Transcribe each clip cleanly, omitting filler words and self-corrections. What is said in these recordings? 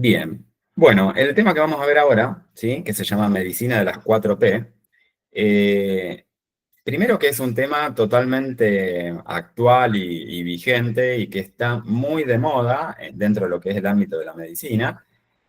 Bien. Bueno, el tema que vamos a ver ahora, ¿sí? Que se llama Medicina de las 4P, eh, primero que es un tema totalmente actual y vigente y que está muy de moda dentro de lo que es el ámbito de la medicina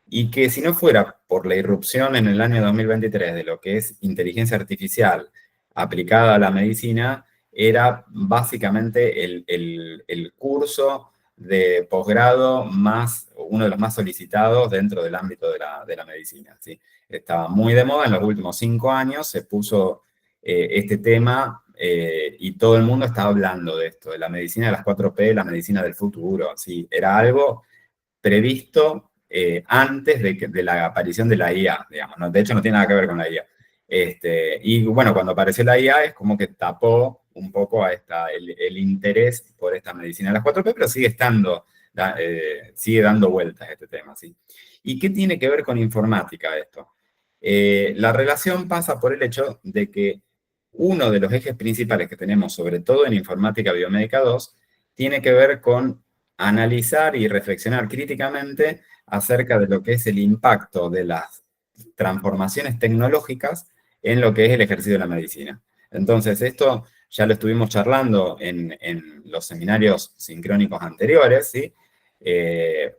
y que si no fuera por la irrupción en el año 2023 de lo que es inteligencia artificial aplicada a la medicina, era básicamente el curso de posgrado más, uno de los más solicitados dentro del ámbito de la medicina, ¿sí? Estaba muy de moda en los últimos 5 años, se puso este tema y todo el mundo estaba hablando de esto, de la medicina de las 4P, la medicina del futuro, ¿sí? Era algo previsto antes de la aparición de la IA, digamos, ¿no? De hecho, no tiene nada que ver con la IA. Y bueno, cuando apareció la IA es como que tapó un poco a el interés por esta medicina de las 4P, pero sigue estando, sigue dando vueltas este tema, ¿sí? ¿Y qué tiene que ver con informática esto? La relación pasa por el hecho de que uno de los ejes principales que tenemos, sobre todo en informática biomédica 2, tiene que ver con analizar y reflexionar críticamente acerca de lo que es el impacto de las transformaciones tecnológicas en lo que es el ejercicio de la medicina. Entonces, esto ya lo estuvimos charlando en los seminarios sincrónicos anteriores, ¿sí?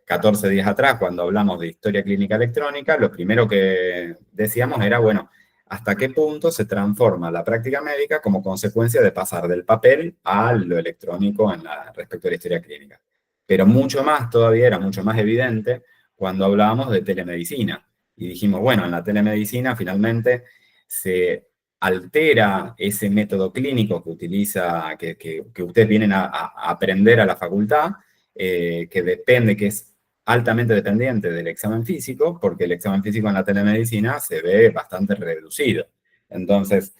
14 días atrás, cuando hablamos de historia clínica electrónica, lo primero que decíamos era, bueno, hasta qué punto se transforma la práctica médica como consecuencia de pasar del papel a lo electrónico respecto a la historia clínica. Pero mucho más todavía, era mucho más evidente cuando hablábamos de telemedicina. Y dijimos, bueno, en la telemedicina finalmente se altera ese método clínico que utiliza, que ustedes vienen a aprender a la facultad, que depende, que es altamente dependiente del examen físico, porque el examen físico en la telemedicina se ve bastante reducido. Entonces,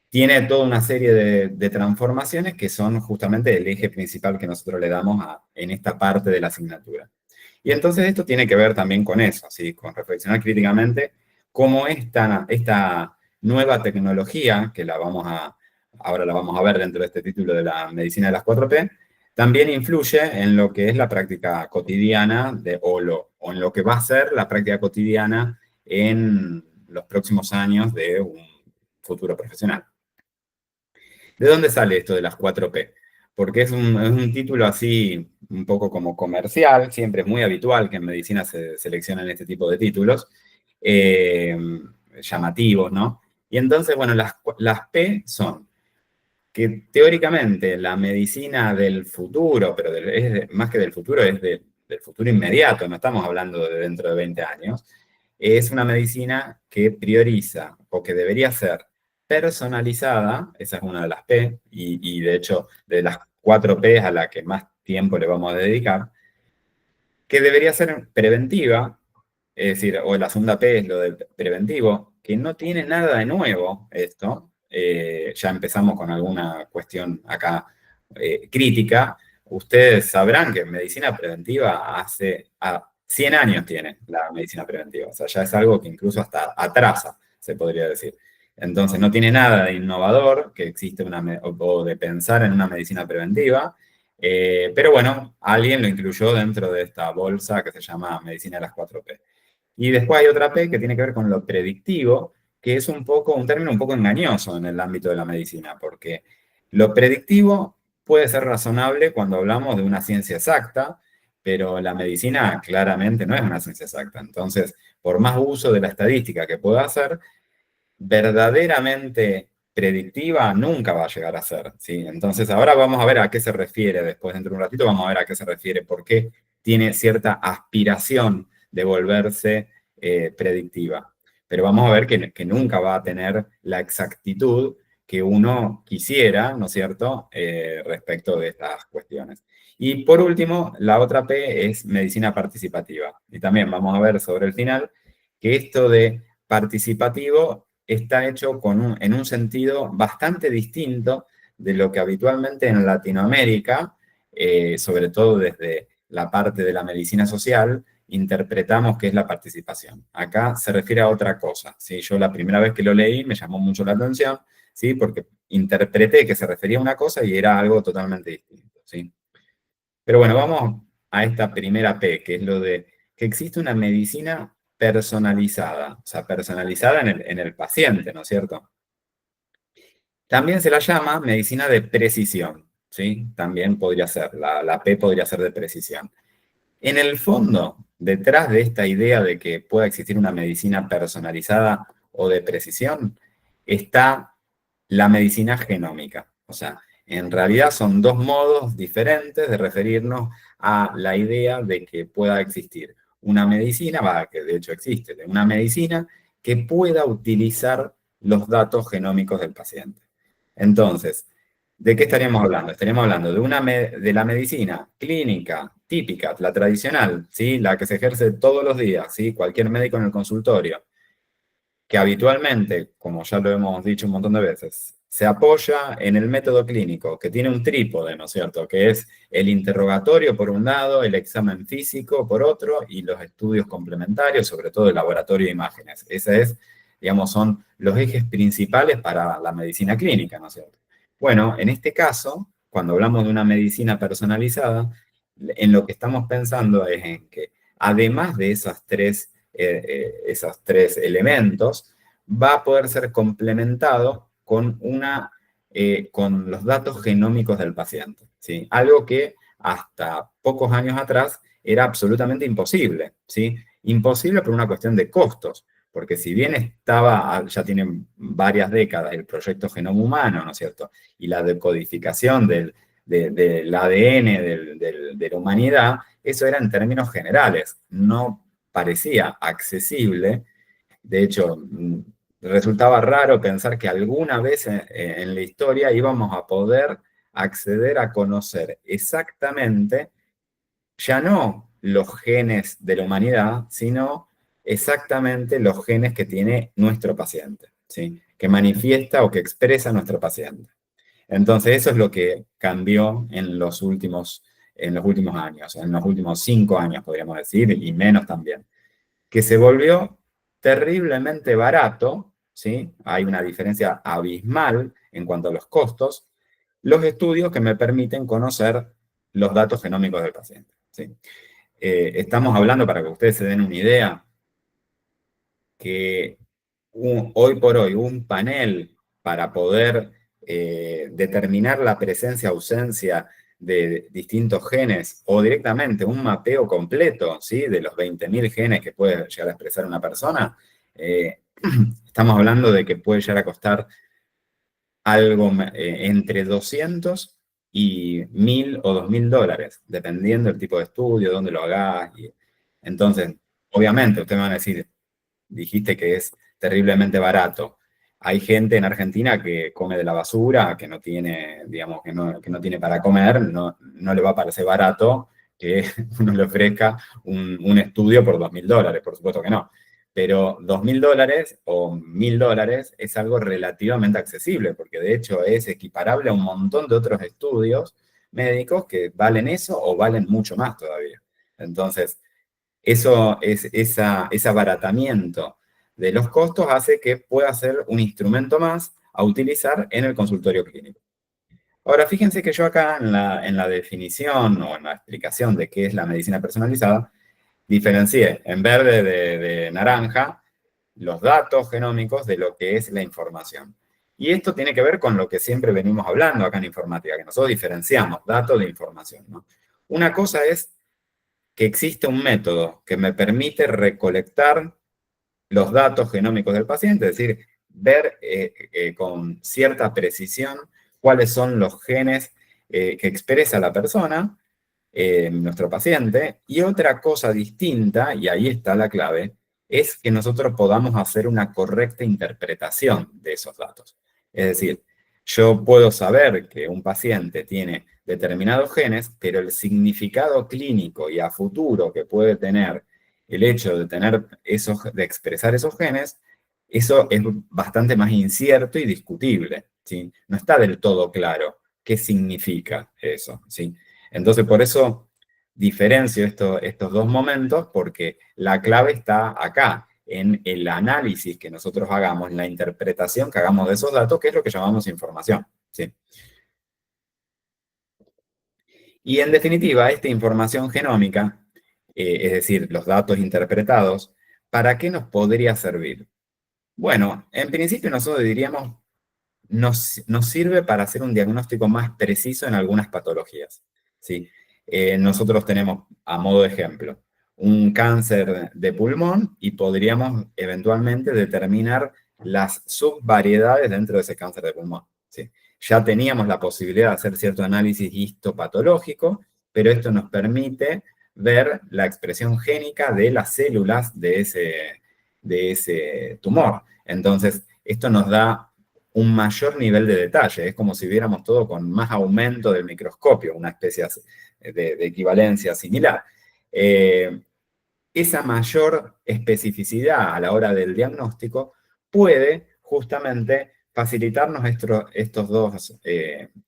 tiene toda una serie de transformaciones que son justamente el eje principal que nosotros le damos en esta parte de la asignatura. Y entonces esto tiene que ver también con eso, ¿sí? Con reflexionar críticamente cómo esta nueva tecnología, que ahora la vamos a ver dentro de este título de la medicina de las 4P, también influye en lo que es la práctica cotidiana o en lo que va a ser la práctica cotidiana en los próximos años de un futuro profesional. ¿De dónde sale esto de las 4P? Porque es un título así un poco como comercial, siempre es muy habitual que en medicina se seleccionen este tipo de títulos, eh, llamativos, ¿no? Y entonces, bueno, las P son que teóricamente la medicina del futuro, pero más que del futuro, del futuro inmediato, no estamos hablando de dentro de 20 años, es una medicina que prioriza, o que debería ser personalizada, esa es una de las P, y de hecho de las 4P a la que más tiempo le vamos a dedicar, que debería ser preventiva, es decir, o la segunda P es lo de preventivo, que no tiene nada de nuevo esto. Ya empezamos con alguna cuestión acá crítica. Ustedes sabrán que medicina preventiva hace 100 años tiene la medicina preventiva. O sea, ya es algo que incluso hasta atrasa, se podría decir. Entonces, no tiene nada de innovador que existe o de pensar en una medicina preventiva. Pero bueno, alguien lo incluyó dentro de esta bolsa que se llama Medicina de las 4P. Y después hay otra P que tiene que ver con lo predictivo, que es un término un poco engañoso en el ámbito de la medicina, porque lo predictivo puede ser razonable cuando hablamos de una ciencia exacta, pero la medicina claramente no es una ciencia exacta. Entonces, por más uso de la estadística que pueda hacer, verdaderamente predictiva nunca va a llegar a ser, ¿sí? Entonces ahora vamos a ver a qué se refiere, después dentro de un ratito vamos a ver a qué se refiere, por qué tiene cierta aspiración de volverse predictiva. Pero vamos a ver que nunca va a tener la exactitud que uno quisiera, ¿no es cierto?, respecto de estas cuestiones. Y por último, la otra P es medicina participativa. Y también vamos a ver sobre el final que esto de participativo está hecho en un sentido bastante distinto de lo que habitualmente en Latinoamérica, sobre todo desde la parte de la medicina social, interpretamos que es la participación. Acá se refiere a otra cosa, ¿sí? Yo la primera vez que lo leí me llamó mucho la atención, ¿sí? Porque interpreté que se refería a una cosa y era algo totalmente distinto, ¿sí? Pero bueno, vamos a esta primera P, que es lo de que existe una medicina personalizada, o sea, personalizada en el paciente, ¿no es cierto? También se la llama medicina de precisión, ¿sí? También podría ser, la P podría ser de precisión. En el fondo, detrás de esta idea de que pueda existir una medicina personalizada o de precisión, está la medicina genómica. O sea, en realidad son dos modos diferentes de referirnos a la idea de que pueda existir una medicina, que de hecho existe, de una medicina que pueda utilizar los datos genómicos del paciente. Entonces, ¿de qué estaríamos hablando? Estaríamos hablando de la medicina clínica típica, la tradicional, ¿sí? La que se ejerce todos los días, ¿sí? Cualquier médico en el consultorio, que habitualmente, como ya lo hemos dicho un montón de veces, se apoya en el método clínico, que tiene un trípode, ¿no es cierto? Que es el interrogatorio por un lado, el examen físico por otro, y los estudios complementarios, sobre todo el laboratorio de imágenes. Ese es, digamos, son los ejes principales para la medicina clínica, ¿no es cierto? Bueno, en este caso, cuando hablamos de una medicina personalizada, en lo que estamos pensando es en que, además de esos tres elementos, va a poder ser complementado con los datos genómicos del paciente, ¿sí? Algo que hasta pocos años atrás era absolutamente imposible, ¿sí? Imposible por una cuestión de costos, porque si bien ya tienen varias décadas el proyecto Genoma Humano, ¿no es cierto? Y la decodificación del ADN de la humanidad, eso era en términos generales, no parecía accesible. De hecho, resultaba raro pensar que alguna vez en la historia íbamos a poder acceder a conocer exactamente, ya no los genes de la humanidad, sino exactamente los genes que tiene nuestro paciente, ¿sí? Que manifiesta o que expresa nuestro paciente. Entonces, eso es lo que cambió en los últimos años, en los últimos 5 años, podríamos decir, y menos también, que se volvió terriblemente barato, ¿sí? Hay una diferencia abismal en cuanto a los costos, los estudios que me permiten conocer los datos genómicos del paciente, ¿sí? Estamos hablando, para que ustedes se den una idea, que hoy por hoy un panel para poder determinar la presencia-ausencia de distintos genes o directamente un mapeo completo, ¿sí? De los 20.000 genes que puede llegar a expresar una persona, eh, estamos hablando de que puede llegar a costar algo entre 200 y 1.000 o 2.000 dólares, dependiendo del tipo de estudio, dónde lo hagas. Entonces, obviamente, ustedes van a decir, dijiste que es terriblemente barato. Hay gente en Argentina que come de la basura, que no tiene, digamos, que no tiene para comer, no le va a parecer barato que uno le ofrezca un estudio por 2.000 dólares, por supuesto que no. Pero 2.000 dólares o 1.000 dólares es algo relativamente accesible, porque de hecho es equiparable a un montón de otros estudios médicos que valen eso o valen mucho más todavía. Entonces, ese abaratamiento de los costos hace que pueda ser un instrumento más a utilizar en el consultorio clínico. Ahora, fíjense que yo acá en la definición o en la explicación de qué es la medicina personalizada, diferencié en verde de naranja los datos genómicos de lo que es la información. Y esto tiene que ver con lo que siempre venimos hablando acá en informática, que nosotros diferenciamos datos de información, ¿no? Una cosa es que existe un método que me permite recolectar los datos genómicos del paciente, es decir, ver con cierta precisión cuáles son los genes que expresa la persona, nuestro paciente, y otra cosa distinta, y ahí está la clave, es que nosotros podamos hacer una correcta interpretación de esos datos. Es decir, yo puedo saber que un paciente tiene determinados genes, pero el significado clínico y a futuro que puede tener el hecho de de expresar esos genes, eso es bastante más incierto y discutible, ¿sí? No está del todo claro qué significa eso, ¿sí? Entonces, por eso diferencio estos dos momentos, porque la clave está acá, en el análisis que nosotros hagamos, en la interpretación que hagamos de esos datos, que es lo que llamamos información, ¿sí? Y en definitiva, esta información genómica es decir, los datos interpretados, ¿para qué nos podría servir? Bueno, en principio nosotros diríamos, nos sirve para hacer un diagnóstico más preciso en algunas patologías. ¿Sí? Nosotros tenemos, a modo de ejemplo, un cáncer de pulmón y podríamos eventualmente determinar las subvariedades dentro de ese cáncer de pulmón. ¿Sí? Ya teníamos la posibilidad de hacer cierto análisis histopatológico, pero esto nos permite ver la expresión génica de las células de ese tumor. Entonces, esto nos da un mayor nivel de detalle. Es como si viéramos todo con más aumento del microscopio, una especie de equivalencia similar. Esa mayor especificidad a la hora del diagnóstico puede justamente facilitarnos estos dos,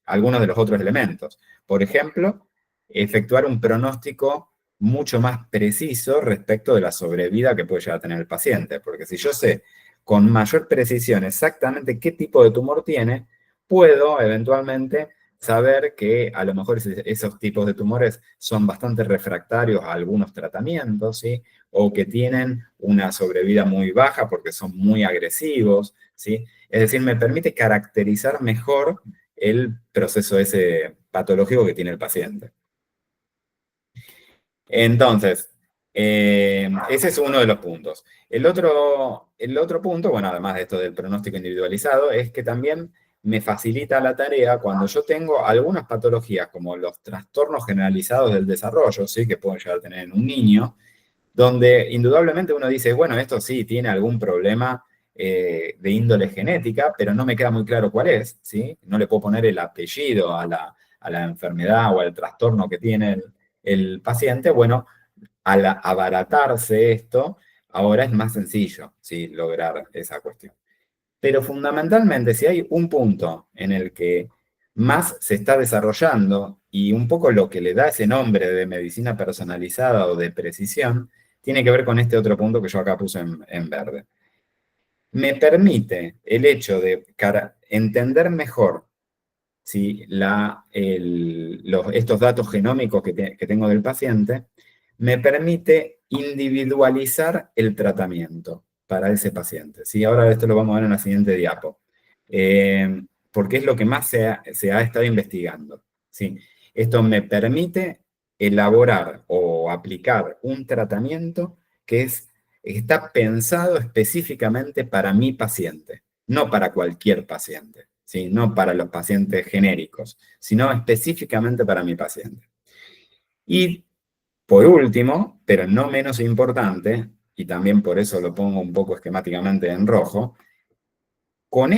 algunos de los otros elementos. Por ejemplo, efectuar un pronóstico mucho más preciso respecto de la sobrevida que puede llegar a tener el paciente, porque si yo sé con mayor precisión exactamente qué tipo de tumor tiene, puedo eventualmente saber que a lo mejor esos tipos de tumores son bastante refractarios a algunos tratamientos, ¿sí? O que tienen una sobrevida muy baja porque son muy agresivos, ¿sí? Es decir, me permite caracterizar mejor el proceso ese patológico que tiene el paciente. Entonces, ese es uno de los puntos. El otro punto, bueno, además de esto del pronóstico individualizado, es que también me facilita la tarea cuando yo tengo algunas patologías, como los trastornos generalizados del desarrollo, ¿sí? Que pueden llegar a tener en un niño, donde indudablemente uno dice, bueno, esto sí tiene algún problema de índole genética, pero no me queda muy claro cuál es, ¿sí? No le puedo poner el apellido a la enfermedad o al trastorno que tiene el paciente. Bueno, al abaratarse esto, ahora es más sencillo, ¿sí? Lograr esa cuestión. Pero fundamentalmente, si hay un punto en el que más se está desarrollando y un poco lo que le da ese nombre de medicina personalizada o de precisión, tiene que ver con este otro punto que yo acá puse en verde. Me permite el hecho de entender mejor si estos datos genómicos que tengo del paciente, me permite individualizar el tratamiento para ese paciente. ¿Sí? Ahora esto lo vamos a ver en la siguiente diapo. Porque es lo que más se ha estado investigando. ¿Sí? Esto me permite elaborar o aplicar un tratamiento que está pensado específicamente para mi paciente, no para cualquier paciente, ¿sí? No para los pacientes genéricos, sino específicamente para mi paciente. Y por último, pero no menos importante, y también por eso lo pongo un poco esquemáticamente en rojo, con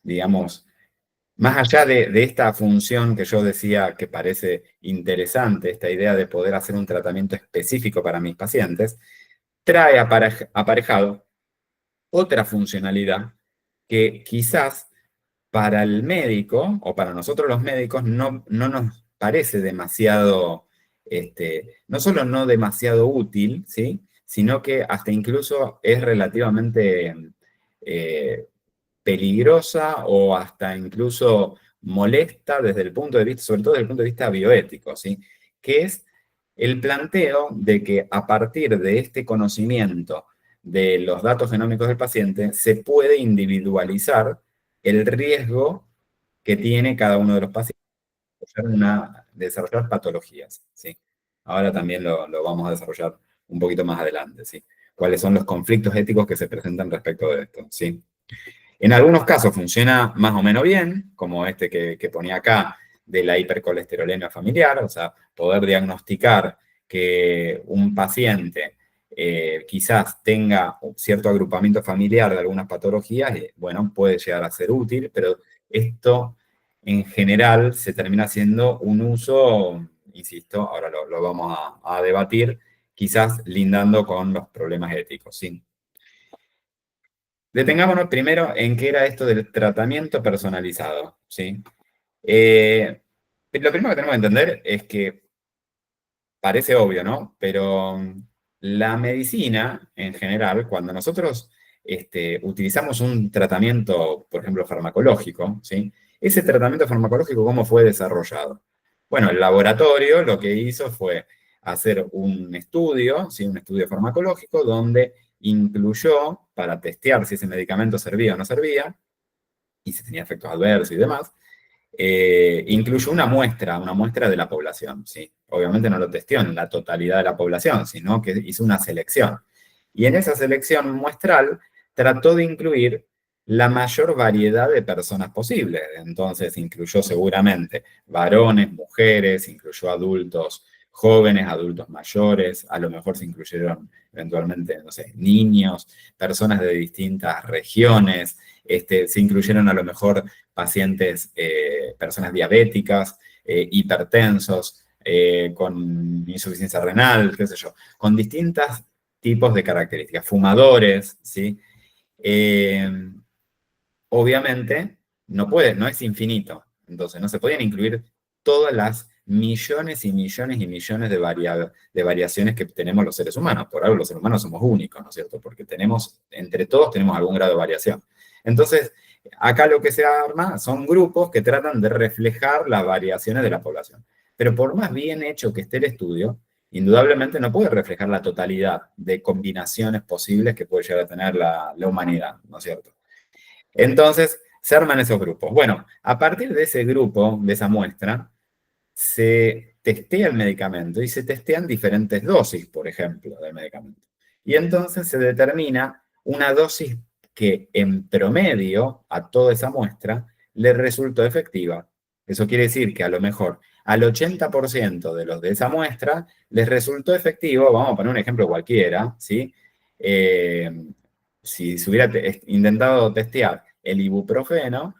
digamos, más allá de esta función que yo decía que parece interesante, esta idea de poder hacer un tratamiento específico para mis pacientes, trae aparejado otra funcionalidad que quizás para el médico o para nosotros los médicos no nos parece demasiado, no solo no demasiado útil, ¿sí? Sino que hasta incluso es relativamente eh, peligrosa o hasta incluso molesta desde el punto de vista, sobre todo desde el punto de vista bioético, ¿sí? Que es el planteo de que a partir de este conocimiento de los datos genómicos del paciente, se puede individualizar el riesgo que tiene cada uno de los pacientes de desarrollar patologías, ¿sí? Ahora también lo vamos a desarrollar un poquito más adelante, ¿sí? Cuáles son los conflictos éticos que se presentan respecto de esto, ¿sí? En algunos casos funciona más o menos bien, como este que ponía acá, de la hipercolesterolemia familiar, o sea, poder diagnosticar que un paciente quizás tenga cierto agrupamiento familiar de algunas patologías, bueno, puede llegar a ser útil, pero esto en general se termina haciendo un uso, insisto, ahora lo vamos a debatir, quizás lindando con los problemas éticos, ¿sí? Detengámonos primero en qué era esto del tratamiento personalizado, ¿sí? Lo primero que tenemos que entender es que parece obvio, ¿no? Pero la medicina, en general, cuando nosotros utilizamos un tratamiento, por ejemplo, farmacológico, ¿sí? Ese tratamiento farmacológico, ¿cómo fue desarrollado? Bueno, el laboratorio lo que hizo fue hacer un estudio, ¿sí? Un estudio farmacológico, donde incluyó, para testear si ese medicamento servía o no servía, y si tenía efectos adversos y demás, incluyó una muestra de la población, ¿sí? Obviamente no lo testeó en la totalidad de la población, sino que hizo una selección. Y en esa selección muestral trató de incluir la mayor variedad de personas posible. Entonces incluyó seguramente varones, mujeres, incluyó adultos jóvenes, adultos mayores, a lo mejor se incluyeron eventualmente, no sé, niños, personas de distintas regiones, se incluyeron a lo mejor pacientes, personas diabéticas, hipertensos, con insuficiencia renal, qué sé yo, con distintos tipos de características, fumadores, ¿sí? Eh, Obviamente no es infinito, entonces no se podían incluir todas las millones y millones y millones de variaciones que tenemos los seres humanos. Por algo los seres humanos somos únicos, ¿no es cierto? Porque entre todos tenemos algún grado de variación. Entonces, acá lo que se arma son grupos que tratan de reflejar las variaciones de la población. Pero por más bien hecho que esté el estudio, indudablemente no puede reflejar la totalidad de combinaciones posibles que puede llegar a tener la humanidad, ¿no es cierto? Entonces, se arman esos grupos. Bueno, a partir de ese grupo, de esa muestra, se testea el medicamento y se testean diferentes dosis, por ejemplo, del medicamento. Y entonces se determina una dosis que en promedio a toda esa muestra le resultó efectiva. Eso quiere decir que a lo mejor al 80% de los de esa muestra les resultó efectivo, vamos a poner un ejemplo cualquiera, ¿sí? Eh, si se hubiera intentado testear el ibuprofeno,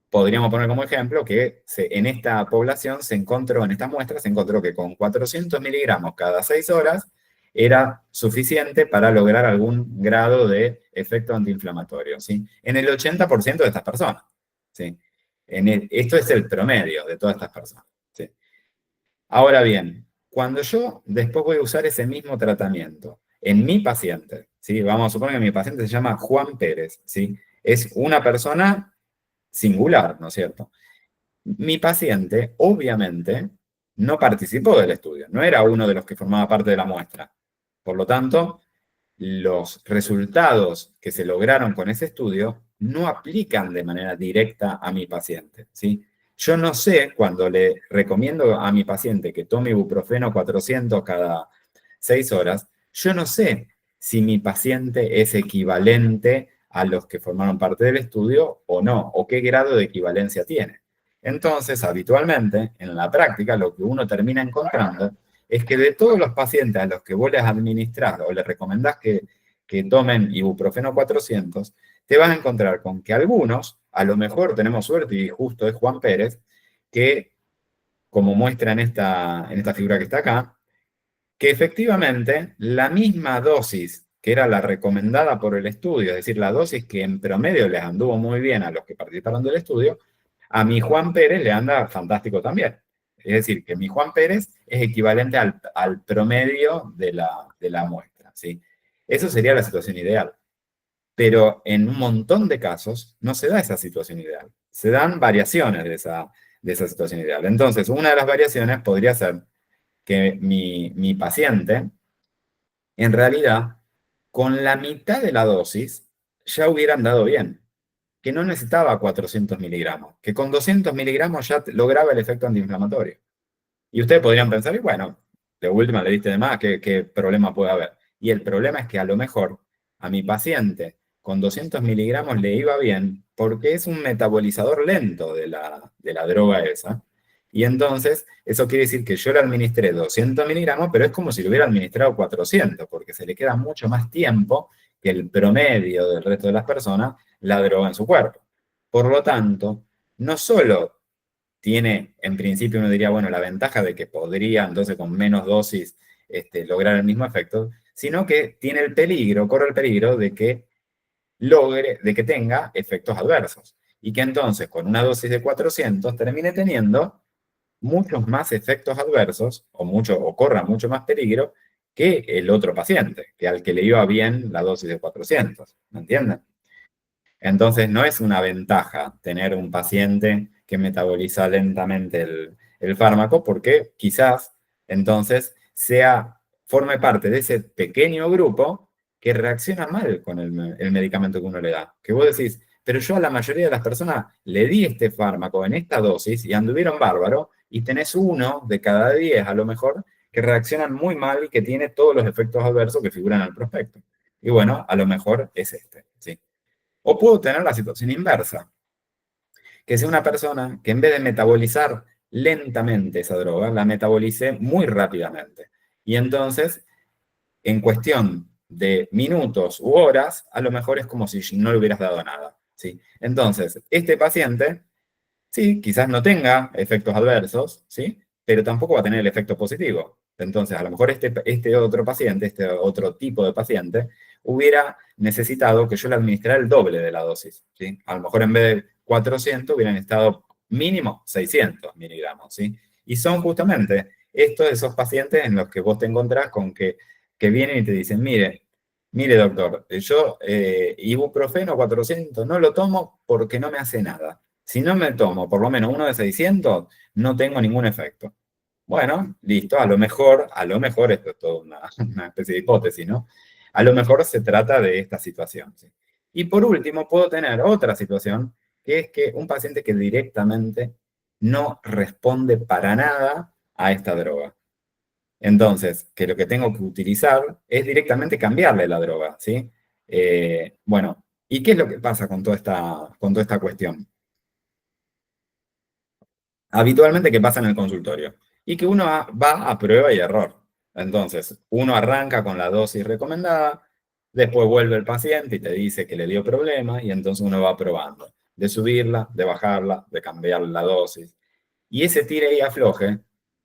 podríamos poner como ejemplo que en esta población se encontró, en estas muestras, se encontró que con 400 miligramos cada 6 horas era suficiente para lograr algún grado de efecto antiinflamatorio, ¿sí? En el 80% de estas personas, ¿sí? Esto es el promedio de todas estas personas, ¿sí? Ahora bien, cuando yo después voy a usar ese mismo tratamiento en mi paciente, ¿sí? Vamos a suponer que mi paciente se llama Juan Pérez, ¿sí? Es una persona singular, ¿no es cierto? Mi paciente, obviamente, no participó del estudio, no era uno de los que formaba parte de la muestra. Por lo tanto, los resultados que se lograron con ese estudio no aplican de manera directa a mi paciente, ¿sí? Yo no sé, cuando le recomiendo a mi paciente que tome ibuprofeno 400 cada 6 horas, yo no sé si mi paciente es equivalente a los que formaron parte del estudio o no, o qué grado de equivalencia tiene. Entonces, habitualmente, en la práctica, lo que uno termina encontrando es que de todos los pacientes a los que vos les administrás o les recomendás que tomen ibuprofeno 400, te vas a encontrar con que algunos, a lo mejor tenemos suerte y justo es Juan Pérez, que, como muestra en esta figura que está acá, que efectivamente la misma dosis que era la recomendada por el estudio, es decir, la dosis que en promedio les anduvo muy bien a los que participaron del estudio, a mi Juan Pérez le anda fantástico también. Es decir, que mi Juan Pérez es equivalente al promedio de la muestra, ¿sí? Eso sería la situación ideal. Pero en un montón de casos no se da esa situación ideal. Se dan variaciones de esa situación ideal. Entonces, una de las variaciones podría ser que mi paciente, en realidad, con la mitad de la dosis, ya hubiera andado bien, que no necesitaba 400 miligramos, que con 200 miligramos ya lograba el efecto antiinflamatorio. Y ustedes podrían pensar, y bueno, de última le diste de más, ¿qué problema puede haber? Y el problema es que a lo mejor a mi paciente con 200 miligramos le iba bien porque es un metabolizador lento de la droga esa. Y entonces, eso quiere decir que yo le administré 200 miligramos, pero es como si le hubiera administrado 400, porque se le queda mucho más tiempo que el promedio del resto de las personas la droga en su cuerpo. Por lo tanto, no solo tiene, en principio uno diría, bueno, la ventaja de que podría entonces con menos dosis lograr el mismo efecto, sino que corre el peligro de que tenga efectos adversos. Y que entonces con una dosis de 400 termine teniendo muchos más efectos adversos o corra mucho más peligro que el otro paciente, que al que le iba bien la dosis de 400. ¿Me entienden? Entonces, no es una ventaja tener un paciente que metaboliza lentamente el fármaco, porque quizás entonces forme parte de ese pequeño grupo que reacciona mal con el medicamento que uno le da. Que vos decís, pero yo a la mayoría de las personas le di este fármaco en esta dosis y anduvieron bárbaro, y tenés uno de cada 10 a lo mejor que reaccionan muy mal y que tiene todos los efectos adversos que figuran en el prospecto. Y bueno, a lo mejor es este, ¿sí? O puedo tener la situación inversa, que sea una persona que en vez de metabolizar lentamente esa droga, la metabolice muy rápidamente. Y entonces, en cuestión de minutos u horas, a lo mejor es como si no le hubieras dado nada, ¿sí? Entonces, este paciente, sí, quizás no tenga efectos adversos, ¿sí? Pero tampoco va a tener el efecto positivo. Entonces, a lo mejor este otro paciente, este otro tipo de paciente, hubiera necesitado que yo le administrara el doble de la dosis, ¿sí? A lo mejor en vez de 400 hubieran estado mínimo 600 miligramos, ¿sí? Y son justamente estos esos pacientes en los que vos te encontrás con que vienen y te dicen, mire doctor, yo ibuprofeno 400 no lo tomo porque no me hace nada. Si no me tomo por lo menos uno de 600, no tengo ningún efecto. Bueno, listo, a lo mejor, esto es toda una especie de hipótesis, ¿no? A lo mejor se trata de esta situación, ¿sí? Y por último, puedo tener otra situación, que es que un paciente que directamente no responde para nada a esta droga. Entonces, que lo que tengo que utilizar es directamente cambiarle la droga, ¿sí? Bueno, ¿y qué es lo que pasa con toda esta cuestión? Habitualmente, ¿qué pasa en el consultorio? Y que uno va a prueba y error. Entonces, uno arranca con la dosis recomendada, después vuelve el paciente y te dice que le dio problema, y entonces uno va probando, de subirla, de bajarla, de cambiar la dosis. Y ese tire y afloje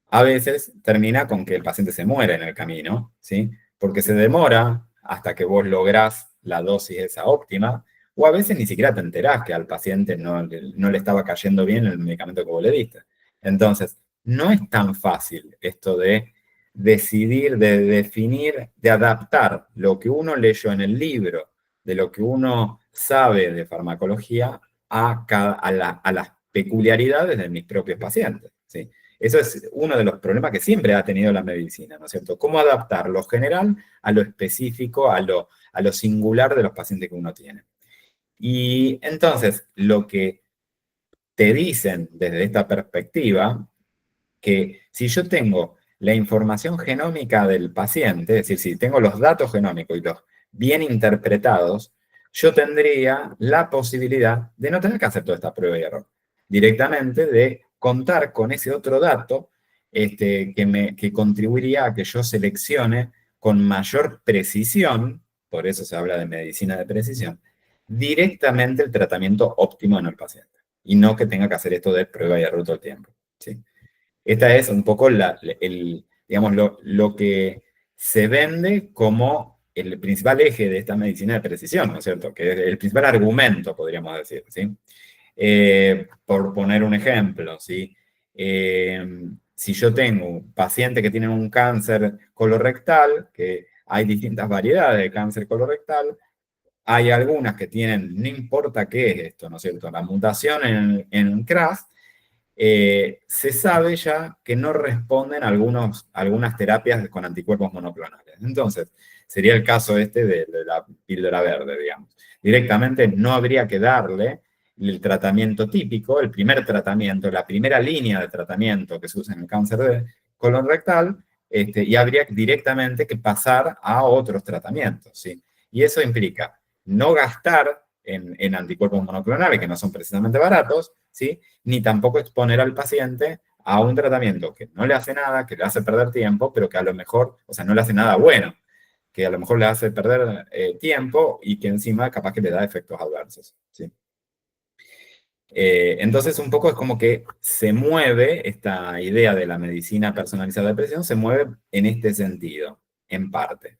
a veces termina con que el paciente se muere en el camino, ¿sí? Porque se demora hasta que vos lográs la dosis esa óptima, o a veces ni siquiera te enterás que al paciente no le estaba cayendo bien el medicamento que vos le diste. Entonces, no es tan fácil esto de decidir, de definir, de adaptar lo que uno leyó en el libro, de lo que uno sabe de farmacología, a las peculiaridades de mis propios pacientes, ¿sí? Eso es uno de los problemas que siempre ha tenido la medicina, ¿no es cierto? Cómo adaptar lo general a lo específico, a lo singular de los pacientes que uno tiene. Y entonces, lo que te dicen desde esta perspectiva, que si yo tengo la información genómica del paciente, es decir, si tengo los datos genómicos y los bien interpretados, yo tendría la posibilidad de no tener que hacer toda esta prueba y error. Directamente de contar con ese otro dato que contribuiría a que yo seleccione con mayor precisión, por eso se habla de medicina de precisión, directamente el tratamiento óptimo en el paciente. Y no que tenga que hacer esto de prueba y error todo el tiempo, ¿sí? Esta es un poco digamos, lo que se vende como el principal eje de esta medicina de precisión, ¿no es cierto? Que es el principal argumento, podríamos decir, ¿sí? Por poner un ejemplo, ¿sí? Si yo tengo un paciente que tiene un cáncer colorectal, que hay distintas variedades de cáncer colorectal, hay algunas que tienen, no importa qué es esto, ¿no es cierto? La mutación en KRAS, se sabe ya que no responden a algunas terapias con anticuerpos monoclonales. Entonces, sería el caso de la píldora verde, digamos. Directamente no habría que darle el tratamiento típico, el primer tratamiento, la primera línea de tratamiento que se usa en el cáncer de colon rectal, y habría directamente que pasar a otros tratamientos, ¿sí? Y eso implica no gastar en anticuerpos monoclonales, que no son precisamente baratos, ¿sí? Ni tampoco exponer al paciente a un tratamiento que no le hace nada, que le hace perder tiempo, pero que a lo mejor, o sea, no le hace nada bueno, que a lo mejor le hace perder tiempo y que encima capaz que le da efectos adversos, ¿sí? Entonces, un poco es como que se mueve esta idea de la medicina personalizada de precisión, se mueve en este sentido, en parte.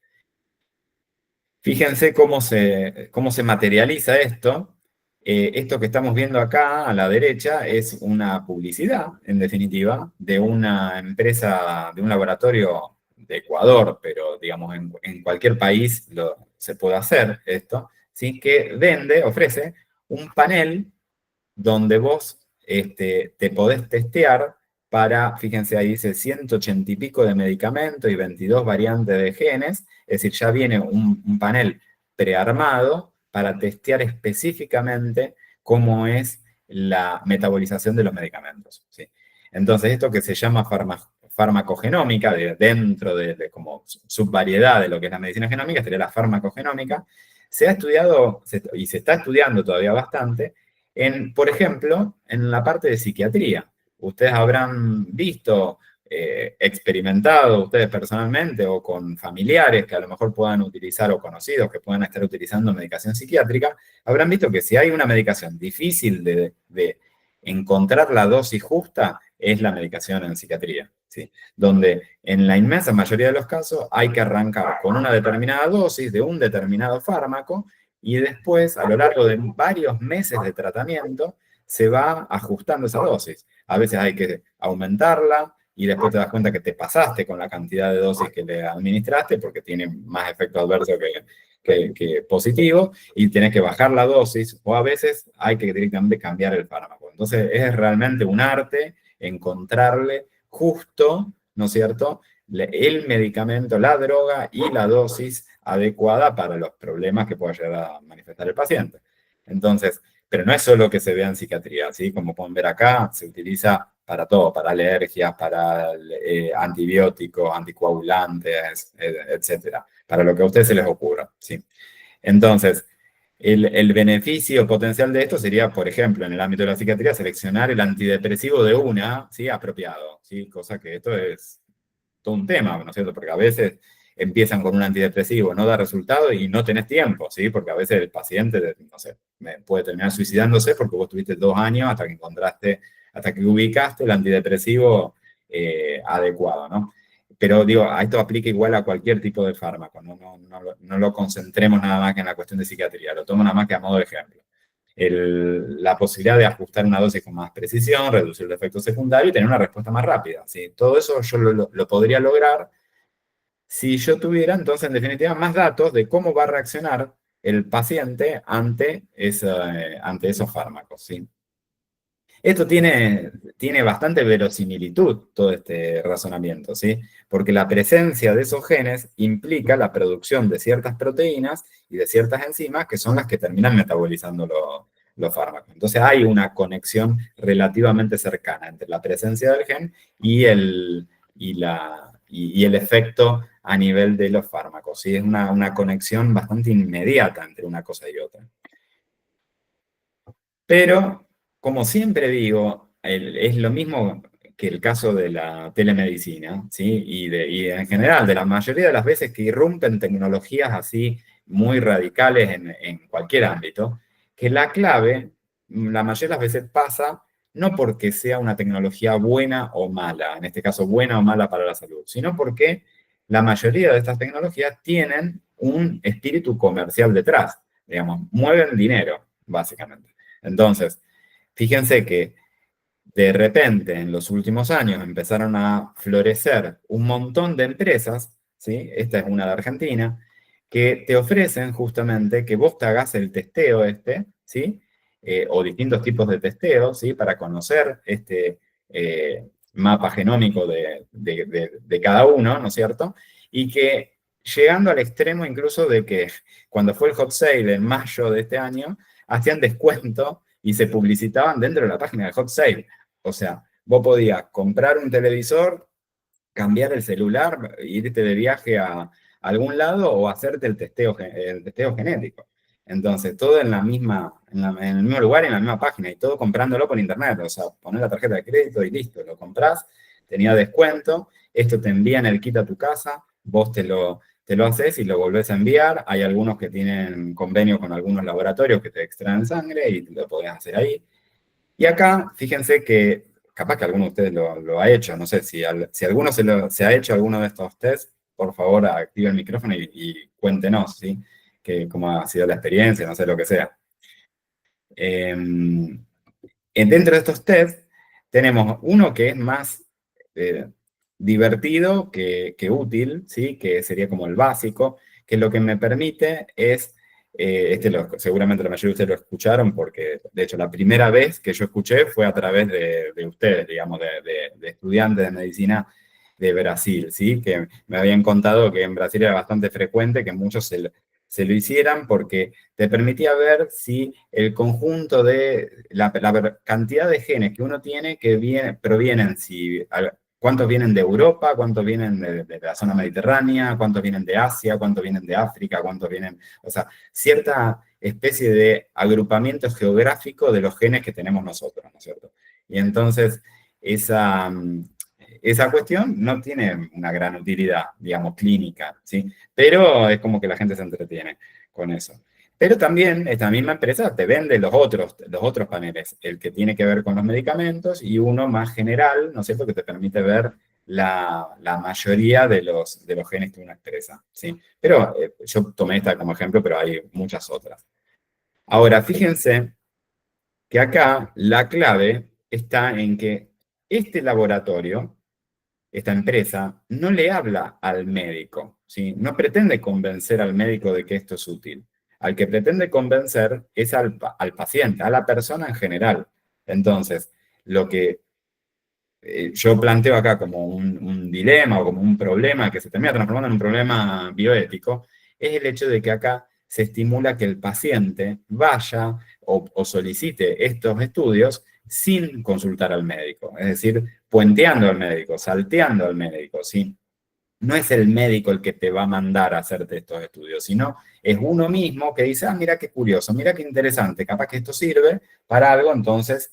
Fíjense cómo se materializa esto. Esto que estamos viendo acá a la derecha es una publicidad, en definitiva, de una empresa, de un laboratorio de Ecuador, pero digamos en cualquier país se puede hacer esto, ¿sí? Que ofrece un panel donde vos te podés testear para, fíjense ahí dice 180 y pico de medicamentos y 22 variantes de genes, es decir, ya viene un panel prearmado para testear específicamente cómo es la metabolización de los medicamentos, ¿sí? Entonces, esto que se llama farmacogenómica, dentro de como subvariedad de lo que es la medicina genómica, sería la farmacogenómica, se ha estudiado, y se está estudiando todavía bastante, por ejemplo, en la parte de psiquiatría. Ustedes habrán visto, experimentado ustedes personalmente o con familiares que a lo mejor puedan utilizar o conocidos que puedan estar utilizando medicación psiquiátrica, habrán visto que si hay una medicación difícil de encontrar la dosis justa, es la medicación en psiquiatría, ¿sí? Donde en la inmensa mayoría de los casos hay que arrancar con una determinada dosis de un determinado fármaco y después, a lo largo de varios meses de tratamiento, se va ajustando esa dosis. A veces hay que aumentarla y después te das cuenta que te pasaste con la cantidad de dosis que le administraste porque tiene más efecto adverso que positivo y tienes que bajar la dosis o a veces hay que directamente cambiar el fármaco. Entonces es realmente un arte encontrarle justo, ¿no es cierto?, el medicamento, la droga y la dosis adecuada para los problemas que pueda llegar a manifestar el paciente. Entonces, pero no es solo que se vea en psiquiatría, ¿sí? Como pueden ver acá, se utiliza para todo, para alergias, para antibióticos, anticoagulantes, etcétera, para lo que a ustedes se les ocurra, ¿sí? Entonces, el beneficio potencial de esto sería, por ejemplo, en el ámbito de la psiquiatría, seleccionar el antidepresivo de una, ¿sí? Apropiado, ¿sí? Cosa que esto es todo un tema, ¿no es cierto? Porque a veces empiezan con un antidepresivo, no da resultado y no tenés tiempo, ¿sí? Porque a veces el paciente, no sé, puede terminar suicidándose porque vos tuviste 2 años hasta que encontraste, hasta que ubicaste el antidepresivo adecuado, ¿no? Pero digo, a esto aplica igual a cualquier tipo de fármaco, no lo concentremos nada más que en la cuestión de psiquiatría, lo tomo nada más que a modo de ejemplo. La posibilidad de ajustar una dosis con más precisión, reducir el efecto secundario y tener una respuesta más rápida, ¿sí? Todo eso yo lo podría lograr si yo tuviera, entonces, en definitiva, más datos de cómo va a reaccionar el paciente ante esos fármacos, ¿sí? Esto tiene bastante verosimilitud, todo este razonamiento, ¿sí? Porque la presencia de esos genes implica la producción de ciertas proteínas y de ciertas enzimas que son las que terminan metabolizando los fármacos. Entonces hay una conexión relativamente cercana entre la presencia del gen y el efecto a nivel de los fármacos, ¿sí? Es una conexión bastante inmediata entre una cosa y otra. Pero, como siempre digo, es lo mismo que el caso de la telemedicina, ¿sí? Y en general, de la mayoría de las veces que irrumpen tecnologías así muy radicales en cualquier ámbito, que la clave, la mayoría de las veces pasa no porque sea una tecnología buena o mala, en este caso buena o mala para la salud, sino porque la mayoría de estas tecnologías tienen un espíritu comercial detrás, digamos, mueven dinero, básicamente. Entonces, fíjense que de repente en los últimos años empezaron a florecer un montón de empresas, ¿sí? Esta es una de Argentina, que te ofrecen justamente que vos te hagas el testeo ¿sí? O distintos tipos de testeo, ¿sí? Para conocer este mapa genómico de cada uno, ¿no es cierto? Y que llegando al extremo incluso de que cuando fue el hot sale en mayo de este año, hacían descuento y se publicitaban dentro de la página de hot sale. O sea, vos podías comprar un televisor, cambiar el celular, irte de viaje a algún lado o hacerte el testeo genético. Entonces, todo en el mismo lugar, en la misma página, y todo comprándolo por internet. O sea, poner la tarjeta de crédito y listo, lo comprás, tenía descuento, esto te envían el kit a tu casa, vos te lo haces y lo volvés a enviar. Hay algunos que tienen convenio con algunos laboratorios que te extraen sangre y lo podés hacer ahí. Y acá, fíjense que capaz que alguno de ustedes lo ha hecho, no sé, si alguno se ha hecho alguno de estos tests, por favor active el micrófono y cuéntenos, ¿sí? Cómo ha sido la experiencia, no sé, lo que sea. Dentro de estos tests tenemos uno que es más divertido que útil, ¿sí? Que sería como el básico, que lo que me permite es Seguramente la mayoría de ustedes lo escucharon porque, de hecho, la primera vez que yo escuché fue a través de ustedes, digamos, de estudiantes de medicina de Brasil, ¿sí? Que me habían contado que en Brasil era bastante frecuente que muchos se lo hicieran porque te permitía ver si el conjunto de la cantidad de genes que uno tiene provienen, si cuántos vienen de Europa, cuántos vienen de la zona mediterránea, cuántos vienen de Asia, cuántos vienen de África, cuántos vienen, o sea, cierta especie de agrupamiento geográfico de los genes que tenemos nosotros, ¿no es cierto? Y entonces, esa cuestión no tiene una gran utilidad, digamos, clínica, ¿sí? Pero es como que la gente se entretiene con eso. Pero también esta misma empresa te vende los otros paneles, el que tiene que ver con los medicamentos y uno más general, ¿no es cierto?, que te permite ver la mayoría de los genes que uno expresa, ¿sí? Pero yo tomé esta como ejemplo, pero hay muchas otras. Ahora, fíjense que acá la clave está en que este laboratorio, esta empresa, no le habla al médico, ¿sí? No pretende convencer al médico de que esto es útil. Al que pretende convencer es al paciente, a la persona en general. Entonces, lo que yo planteo acá como un dilema o como un problema que se termina transformando en un problema bioético, es el hecho de que acá se estimula que el paciente vaya o solicite estos estudios sin consultar al médico, es decir, puenteando al médico, salteando al médico, ¿sí? No es el médico el que te va a mandar a hacerte estos estudios, sino es uno mismo que dice, ah, mira qué curioso, mira qué interesante, capaz que esto sirve para algo, entonces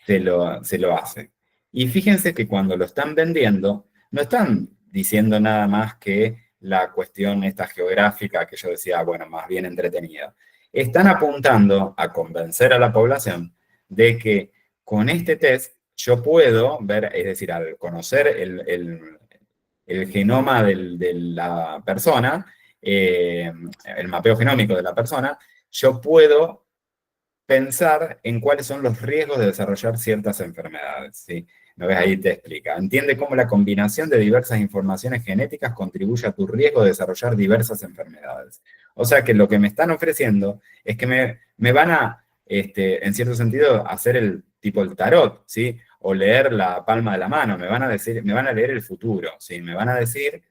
se lo hace. Y fíjense que cuando lo están vendiendo, no están diciendo nada más que la cuestión esta geográfica que yo decía, bueno, más bien entretenida. Están apuntando a convencer a la población de que con este test yo puedo ver, es decir, al conocer el genoma de la persona, el mapeo genómico de la persona, yo puedo pensar en cuáles son los riesgos de desarrollar ciertas enfermedades, ¿sí? ¿No ves? Ahí te explica. Entiende cómo la combinación de diversas informaciones genéticas contribuye a tu riesgo de desarrollar diversas enfermedades. O sea que lo que me están ofreciendo es que me van a, en cierto sentido, hacer el tipo el tarot, ¿sí? O leer la palma de la mano, me van a decir, me van a leer el futuro, ¿sí? Me van a decir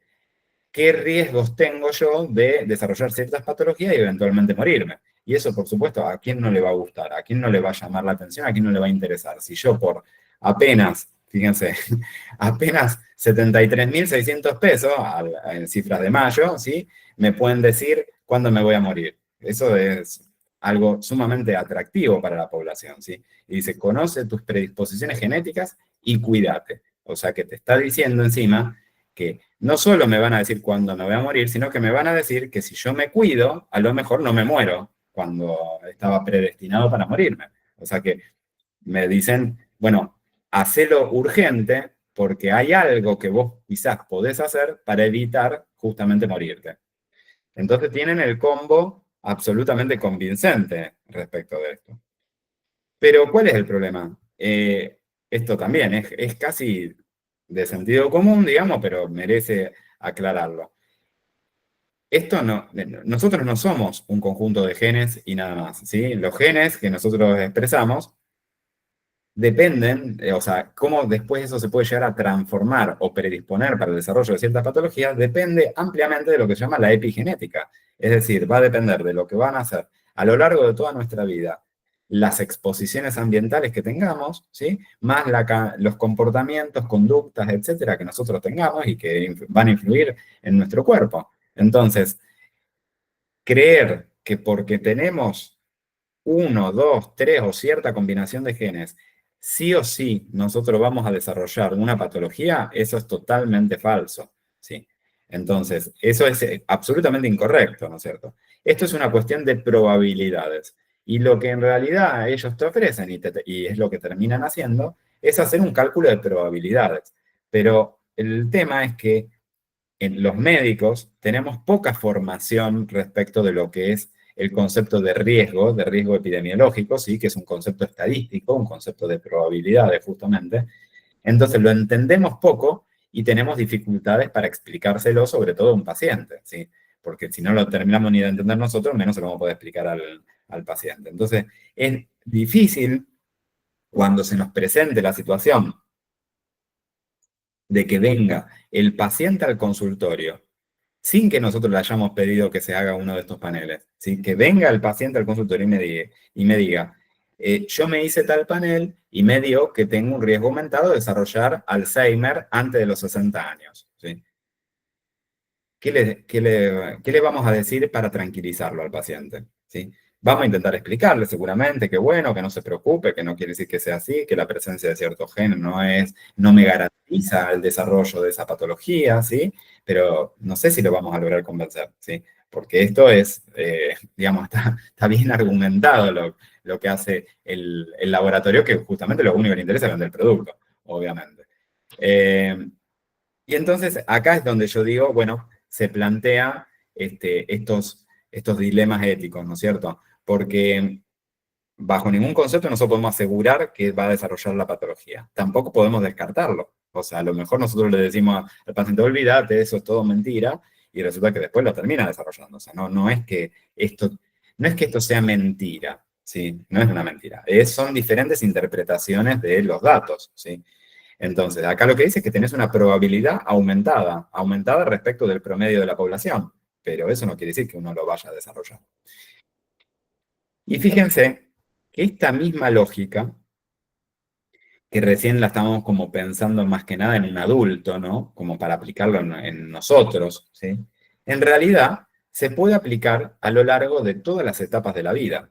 qué riesgos tengo yo de desarrollar ciertas patologías y eventualmente morirme. Y eso, por supuesto, ¿a quién no le va a gustar? ¿A quién no le va a llamar la atención? ¿A quién no le va a interesar? Si yo por apenas, fíjense, apenas 73.600 pesos, en cifras de mayo, ¿sí? Me pueden decir cuándo me voy a morir. Eso es algo sumamente atractivo para la población, ¿sí? Y dice, conoce tus predisposiciones genéticas y cuídate. O sea, que te está diciendo encima que no solo me van a decir cuándo me voy a morir, sino que me van a decir que si yo me cuido, a lo mejor no me muero cuando estaba predestinado para morirme. O sea que me dicen, bueno, hacelo urgente porque hay algo que vos quizás podés hacer para evitar justamente morirte. Entonces tienen el combo absolutamente convincente respecto de esto. Pero ¿cuál es el problema? Esto también es casi de sentido común, digamos, pero merece aclararlo. Nosotros no somos un conjunto de genes y nada más, ¿sí? Los genes que nosotros expresamos dependen, o sea, cómo después eso se puede llegar a transformar o predisponer para el desarrollo de ciertas patologías, depende ampliamente de lo que se llama la epigenética. Es decir, va a depender de lo que van a hacer a lo largo de toda nuestra vida, las exposiciones ambientales que tengamos, ¿sí? Más los comportamientos, conductas, etcétera, que nosotros tengamos y que van a influir en nuestro cuerpo. Entonces, creer que porque tenemos uno, dos, tres o cierta combinación de genes, sí o sí nosotros vamos a desarrollar una patología, eso es totalmente falso, ¿sí? Entonces, eso es absolutamente incorrecto, ¿no es cierto? Esto es una cuestión de probabilidades. Y lo que en realidad ellos te ofrecen, y es lo que terminan haciendo, es hacer un cálculo de probabilidades. Pero el tema es que en los médicos tenemos poca formación respecto de lo que es el concepto de riesgo epidemiológico, ¿sí? Que es un concepto estadístico, un concepto de probabilidades justamente. Entonces lo entendemos poco y tenemos dificultades para explicárselo, sobre todo a un paciente, ¿sí? porque si no lo terminamos ni de entender nosotros, menos se lo vamos a poder explicar al paciente. Entonces, es difícil cuando se nos presente la situación de que venga el paciente al consultorio sin que nosotros le hayamos pedido que se haga uno de estos paneles, ¿sí? Que venga el paciente al consultorio y me diga yo me hice tal panel y me dio que tengo un riesgo aumentado de desarrollar Alzheimer antes de los 60 años, ¿sí? ¿Qué le vamos a decir para tranquilizarlo al paciente? ¿Sí? Vamos a intentar explicarle seguramente que bueno, que no se preocupe, que no quiere decir que sea así, que la presencia de ciertos genes no me garantiza el desarrollo de esa patología, ¿sí? Pero no sé si lo vamos a lograr convencer, ¿sí? Porque esto es, digamos, está bien argumentado lo que hace el laboratorio, que justamente lo único que le interesa es vender el producto, obviamente. Y entonces acá es donde yo digo, bueno, se plantea estos dilemas éticos, ¿no es cierto? Porque bajo ningún concepto nosotros podemos asegurar que va a desarrollar la patología. Tampoco podemos descartarlo. O sea, a lo mejor nosotros le decimos al paciente, olvídate, eso es todo mentira, y resulta que después lo termina desarrollando. O sea, no es que esto sea mentira, ¿sí? No es una mentira. Son diferentes interpretaciones de los datos, ¿sí? Entonces, acá lo que dice es que tenés una probabilidad aumentada respecto del promedio de la población, pero eso no quiere decir que uno lo vaya a desarrollar. Y fíjense que esta misma lógica, que recién la estamos como pensando más que nada en un adulto, ¿no? Como para aplicarlo en nosotros, ¿sí? En realidad, se puede aplicar a lo largo de todas las etapas de la vida.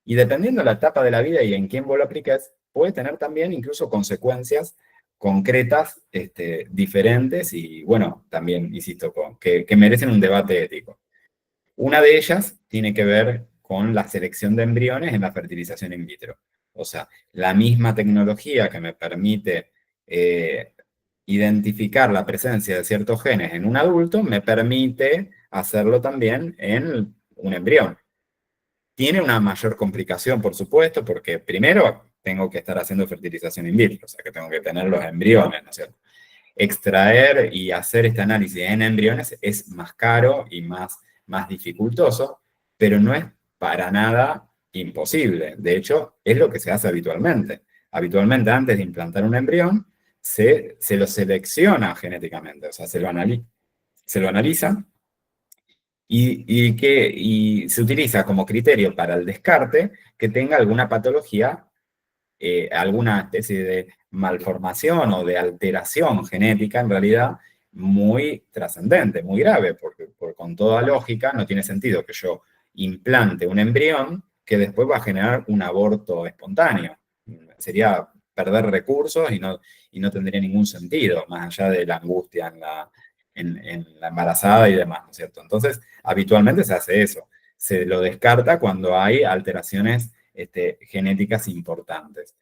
Y dependiendo de la etapa de la vida y en quién vos lo apliques, puede tener también incluso consecuencias concretas diferentes y, bueno, también, insisto, que merecen un debate ético. Una de ellas tiene que ver con la selección de embriones en la fertilización in vitro. O sea, la misma tecnología que me permite identificar la presencia de ciertos genes en un adulto, me permite hacerlo también en un embrión. Tiene una mayor complicación, por supuesto, porque primero tengo que estar haciendo fertilización in vitro, o sea que tengo que tener los embriones, ¿no es cierto? Extraer y hacer este análisis en embriones es más caro y más dificultoso, pero no es para nada imposible. De hecho, es lo que se hace habitualmente. Habitualmente, antes de implantar un embrión, se lo selecciona genéticamente, o sea, se lo analiza y se utiliza como criterio para el descarte que tenga alguna patología, alguna especie de malformación o de alteración genética, en realidad, muy trascendente, muy grave, porque con toda lógica no tiene sentido que yo implante un embrión que después va a generar un aborto espontáneo. Sería perder recursos y no tendría ningún sentido, más allá de la angustia en la embarazada y demás, ¿no es cierto? Entonces, habitualmente se hace eso. Se lo descarta cuando hay alteraciones genéticas importantes.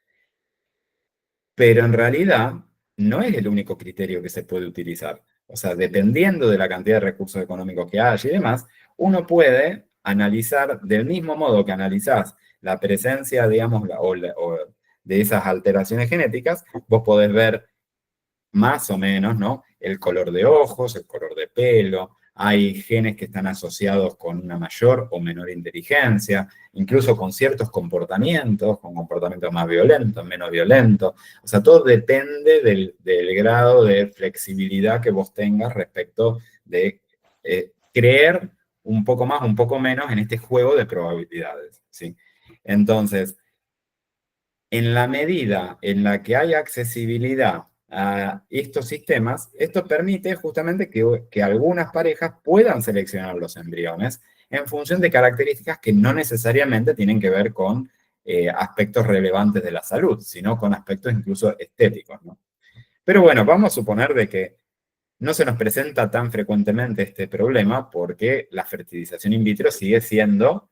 Pero en realidad no es el único criterio que se puede utilizar. O sea, dependiendo de la cantidad de recursos económicos que haya y demás, uno puede analizar del mismo modo que analizás la presencia, digamos, o de esas alteraciones genéticas, vos podés ver más o menos, ¿no? El color de ojos, el color de pelo, hay genes que están asociados con una mayor o menor inteligencia, incluso con ciertos comportamientos, con comportamientos más violentos, menos violentos. O sea, todo depende del grado de flexibilidad que vos tengas respecto de creer un poco más, un poco menos en este juego de probabilidades, ¿sí? Entonces, en la medida en la que hay accesibilidad a estos sistemas, esto permite justamente que algunas parejas puedan seleccionar los embriones en función de características que no necesariamente tienen que ver con aspectos relevantes de la salud, sino con aspectos incluso estéticos, ¿no? Pero bueno, vamos a suponer de que no se nos presenta tan frecuentemente este problema porque la fertilización in vitro sigue siendo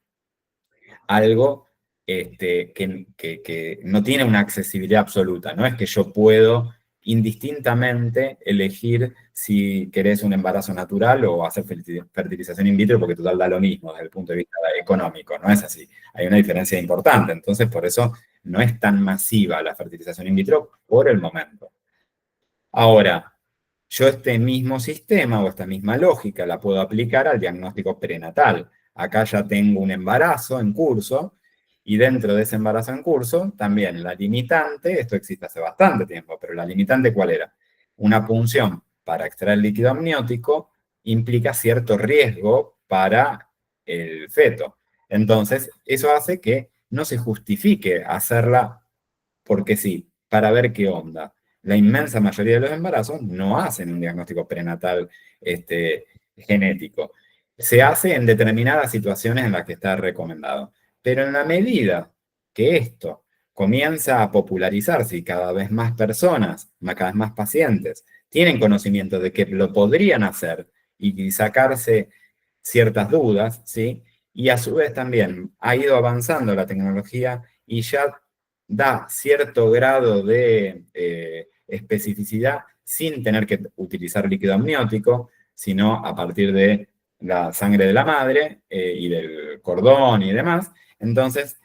algo que no tiene una accesibilidad absoluta. No es que yo puedo indistintamente elegir si querés un embarazo natural o hacer fertilización in vitro, porque total da lo mismo desde el punto de vista económico. No es así. Hay una diferencia importante. Entonces, por eso no es tan masiva la fertilización in vitro por el momento. Ahora, yo este mismo sistema o esta misma lógica la puedo aplicar al diagnóstico prenatal. Acá ya tengo un embarazo en curso y dentro de ese embarazo en curso también la limitante, esto existe hace bastante tiempo, pero la limitante ¿cuál era? Una punción para extraer líquido amniótico implica cierto riesgo para el feto. Entonces, eso hace que no se justifique hacerla porque sí, para ver qué onda. La inmensa mayoría de los embarazos no hacen un diagnóstico prenatal genético. Se hace en determinadas situaciones en las que está recomendado. Pero en la medida que esto comienza a popularizarse y cada vez más personas, cada vez más pacientes, tienen conocimiento de que lo podrían hacer y sacarse ciertas dudas, ¿sí? Y a su vez también ha ido avanzando la tecnología y ya da cierto grado de especificidad sin tener que utilizar líquido amniótico, sino a partir de la sangre de la madre y del cordón y demás. Entonces,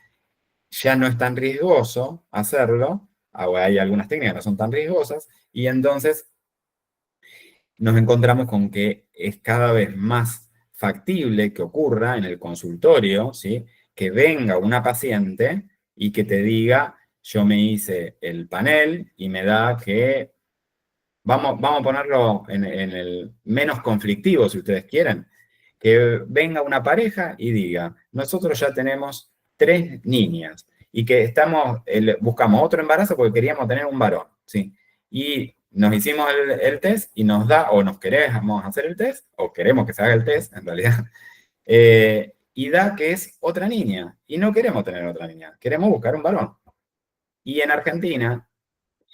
ya no es tan riesgoso hacerlo, hay algunas técnicas que no son tan riesgosas, y entonces nos encontramos con que es cada vez más factible que ocurra en el consultorio, ¿sí? Que venga una paciente y que te diga, yo me hice el panel y me da que, vamos a ponerlo en el menos conflictivo si ustedes quieren, que venga una pareja y diga, nosotros ya tenemos 3 niñas y que buscamos otro embarazo porque queríamos tener un varón, ¿sí? Y nos hicimos el test y nos da, o nos queremos hacer el test, o queremos que se haga el test, en realidad, y da que es otra niña, y no queremos tener otra niña, queremos buscar un varón. Y en Argentina,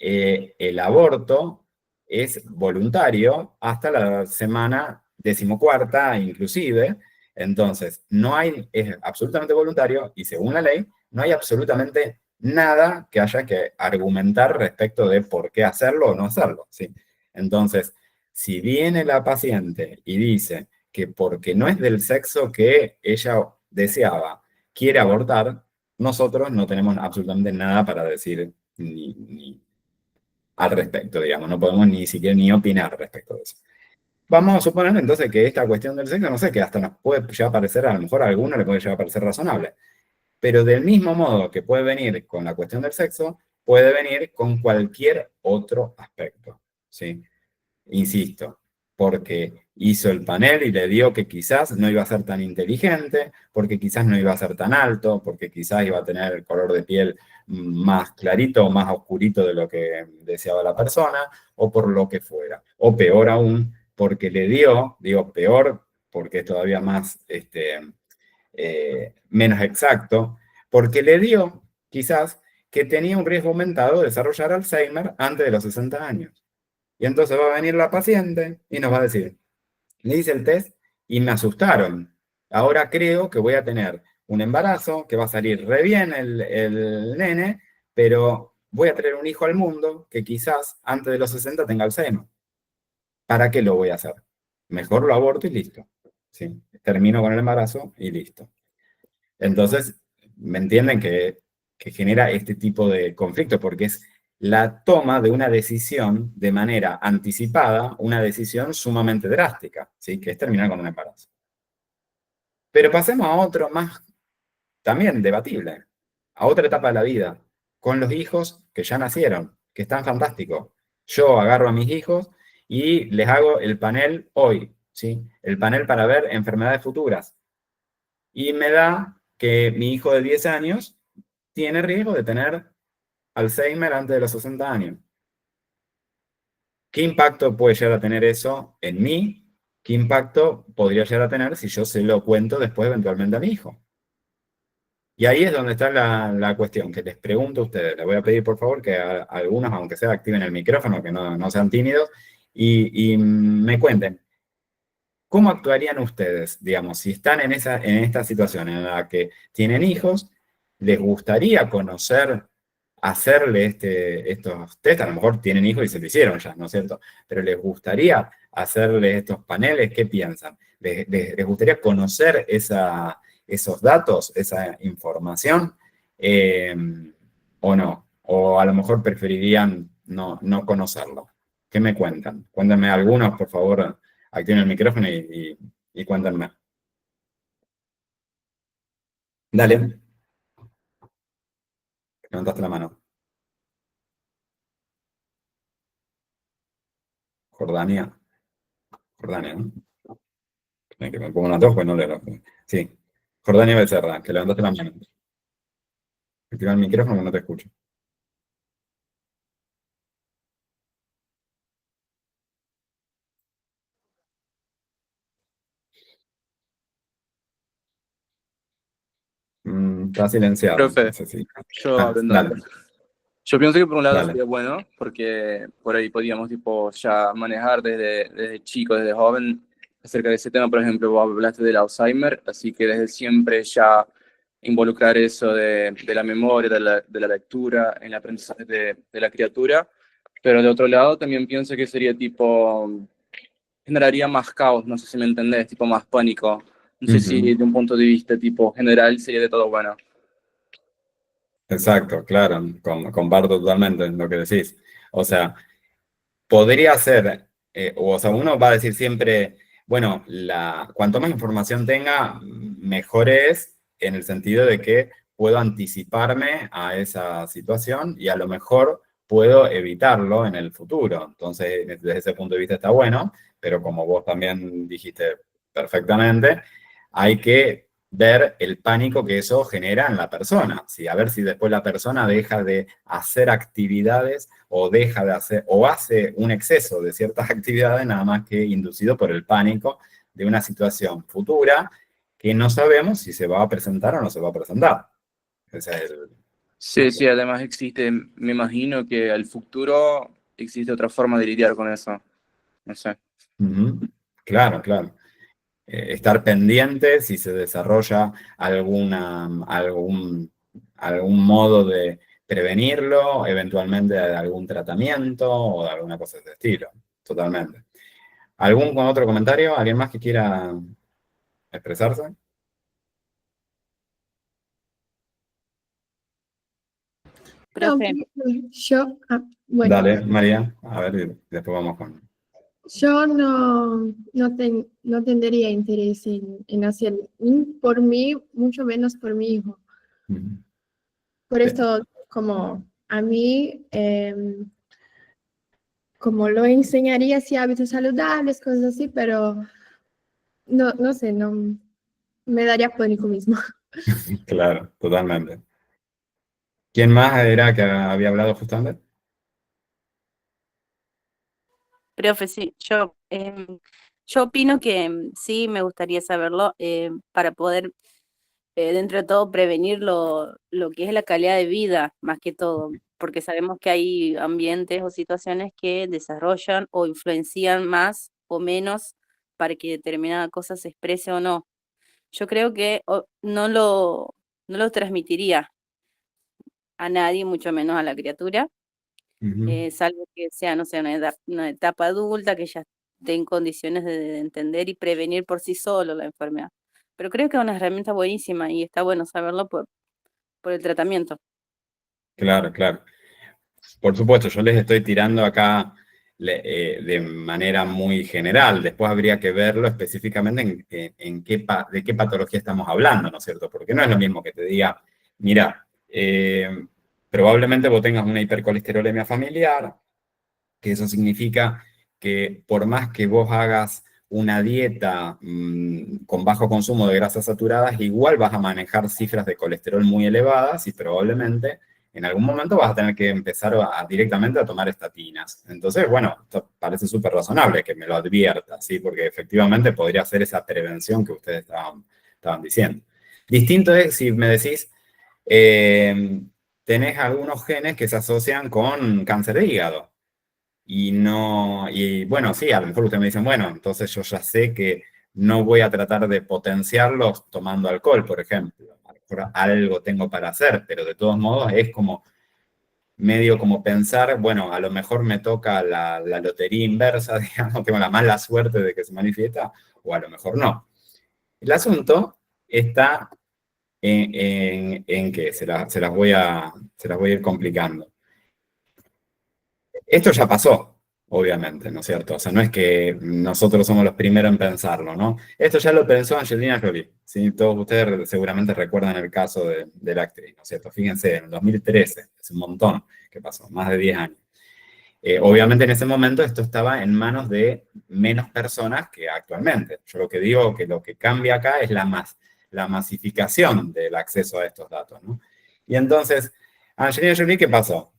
el aborto es voluntario hasta la semana 14ª inclusive, entonces no hay, es absolutamente voluntario y según la ley no hay absolutamente nada que haya que argumentar respecto de por qué hacerlo o no hacerlo, ¿sí? Entonces, si viene la paciente y dice que porque no es del sexo que ella deseaba, quiere abortar, nosotros no tenemos absolutamente nada para decir ni al respecto, digamos, no podemos ni siquiera ni opinar respecto de eso. Vamos a suponer entonces que esta cuestión del sexo, no sé, que hasta nos puede llegar a parecer, a lo mejor a alguno le puede llegar a parecer razonable, pero del mismo modo que puede venir con la cuestión del sexo, puede venir con cualquier otro aspecto, ¿sí? Insisto, porque hizo el panel y le dio que quizás no iba a ser tan inteligente, porque quizás no iba a ser tan alto, porque quizás iba a tener el color de piel más clarito o más oscurito de lo que deseaba la persona, o por lo que fuera. O peor aún, porque le dio, digo peor, porque es todavía más, menos exacto, porque le dio quizás que tenía un riesgo aumentado de desarrollar Alzheimer antes de los 60 años. Y entonces va a venir la paciente y nos va a decir, le hice el test y me asustaron. Ahora creo que voy a tener un embarazo, que va a salir re bien el nene, pero voy a traer un hijo al mundo que quizás antes de los 60 tenga Alzheimer. ¿Para qué lo voy a hacer? Mejor lo aborto y listo. ¿Sí? Termino con el embarazo y listo. Entonces, ¿me entienden que genera este tipo de conflicto? Porque es la toma de una decisión de manera anticipada, una decisión sumamente drástica, ¿sí? Que es terminar con un embarazo. Pero pasemos a otro más también debatible, a otra etapa de la vida, con los hijos que ya nacieron, que están fantásticos. Yo agarro a mis hijos y les hago el panel hoy, ¿sí? El panel para ver enfermedades futuras. Y me da que mi hijo de 10 años tiene riesgo de tener Alzheimer antes de los 60 años. ¿Qué impacto puede llegar a tener eso en mí? ¿Qué impacto podría llegar a tener si yo se lo cuento después eventualmente a mi hijo? Y ahí es donde está la cuestión, que les pregunto a ustedes. Les voy a pedir, por favor, que algunos, aunque sea, activen el micrófono, que no sean tímidos, y me cuenten, ¿cómo actuarían ustedes, digamos, si están en esta situación en la que tienen hijos, les gustaría conocer, hacerle estos test? A lo mejor tienen hijos y se lo hicieron ya, ¿no es cierto? Pero les gustaría hacerle estos paneles, ¿qué piensan? ¿Les gustaría conocer esos datos, esa información? ¿O no? O a lo mejor preferirían no conocerlo. ¿Qué me cuentan? Cuéntenme algunos, por favor, activen el micrófono y cuéntenme. Dale, levantaste la mano. Jordania, Jordania, ¿no? Que me pongo una tos, pues no leo. Sí, Jordania Becerra, que levantaste la mano. Activa el micrófono que no te escucho. Está silenciado, no Profe, sé si. yo Ah, hablo dale, entonces. Yo pienso que por un lado dale. sería bueno, porque por ahí podríamos tipo ya manejar desde chico, desde joven, acerca de ese tema. Por ejemplo, vos hablaste del Alzheimer, así que desde siempre ya involucrar eso de la memoria, de la lectura, en el aprendizaje de la criatura. Pero de otro lado también pienso que sería tipo, generaría más caos, no sé si me entendés, tipo más pánico. No sé si Ujú. de un punto de vista tipo general sería de todo bueno. Exacto, claro, comparto totalmente lo que decís. O sea, podría ser, o sea, uno va a decir siempre, bueno, cuanto más información tenga, mejor es en el sentido de que puedo anticiparme a esa situación y a lo mejor puedo evitarlo en el futuro. Entonces, desde ese punto de vista está bueno, pero como vos también dijiste perfectamente, hay que ver el pánico que eso genera en la persona. ¿Sí? A ver si después la persona deja de hacer actividades o deja de hacer, o hace un exceso de ciertas actividades nada más que inducido por el pánico de una situación futura que no sabemos si se va a presentar o no se va a presentar. Ese es el... Sí, sí, además existe, me imagino que al futuro existe otra forma de lidiar con eso. No sé. Ujú. Claro, claro. Estar pendiente si se desarrolla algún modo de prevenirlo, eventualmente de algún tratamiento o de alguna cosa de ese estilo. Totalmente. ¿Algún otro comentario? ¿Alguien más que quiera expresarse? No, Profe, yo, bueno, Dale, María. A ver, y después vamos con... yo no tendría interés en hacer ni por mí, mucho menos por mi hijo. Ujú. Por esto, como a mí, como lo enseñaría así hábitos saludables, cosas así, pero no sé, no me daría pánico mismo. Claro, totalmente. ¿Quién más era que había hablado justamente? profe, sí, yo opino que sí me gustaría saberlo para poder, dentro de todo, prevenir lo que es la calidad de vida, más que todo, porque sabemos que hay ambientes o situaciones que desarrollan o influencian más o menos para que determinada cosa se exprese o no. Yo creo que no lo transmitiría a nadie, mucho menos a la criatura Ujú. salvo que sea, no sé, una etapa adulta que ya esté en condiciones de entender y prevenir por sí solo la enfermedad. Pero creo que es una herramienta buenísima y está bueno saberlo por el tratamiento. Claro, claro. Por supuesto, yo les estoy tirando acá de manera muy general. Después habría que verlo específicamente de qué patología estamos hablando, ¿no es cierto? Porque no es lo mismo que te diga, mira, probablemente vos tengas una hipercolesterolemia familiar, que eso significa que por más que vos hagas una dieta con bajo consumo de grasas saturadas, igual vas a manejar cifras de colesterol muy elevadas y probablemente en algún momento vas a tener que empezar directamente a tomar estatinas. Entonces, bueno, esto parece súper razonable que me lo advierta, ¿sí? Porque efectivamente podría ser esa prevención que ustedes estaban diciendo. Distinto es si me decís, tenés algunos genes que se asocian con cáncer de hígado. Y no, y bueno, sí, a lo mejor ustedes me dicen, bueno, entonces yo ya sé que no voy a tratar de potenciarlos tomando alcohol, por ejemplo. A lo mejor algo tengo para hacer, pero de todos modos es como medio como pensar, bueno, a lo mejor me toca la lotería inversa, digamos, tengo la mala suerte de que se manifiesta, o a lo mejor no. El asunto está en que se las voy a ir complicando. Esto ya pasó. obviamente, ¿no es cierto? O sea, no es que nosotros somos los primeros en pensarlo, ¿no? Esto ya lo pensó Angelina Jolie, ¿sí? Todos ustedes seguramente recuerdan el caso de la actriz, ¿no es cierto? Fíjense, en el 2013, es un montón que pasó, más de 10 años. Obviamente en ese momento esto estaba en manos de menos personas que actualmente. Yo lo que digo que lo que cambia acá es la masificación del acceso a estos datos, ¿no? Y entonces, Angelina Jolie, ¿qué pasó?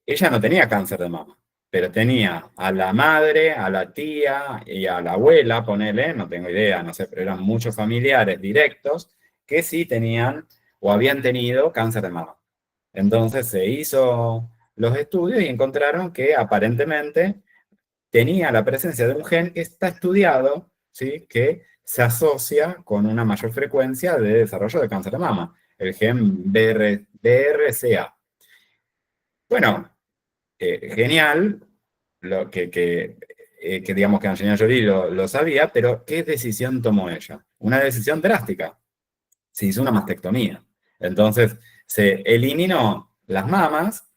Ella no tenía cáncer de mama, pero tenía a la madre, a la tía y a la abuela, ponele, no tengo idea, no sé, pero eran muchos familiares directos que sí tenían o habían tenido cáncer de mama. Entonces se hizo los estudios y encontraron que aparentemente tenía la presencia de un gen que está estudiado, ¿sí? Que se asocia con una mayor frecuencia de desarrollo de cáncer de mama, el gen BRCA. Bueno, genial, que digamos que Angelina Jolie lo sabía, pero ¿qué decisión tomó ella? Una decisión drástica. Se hizo una mastectomía. Entonces, se eliminó las mamas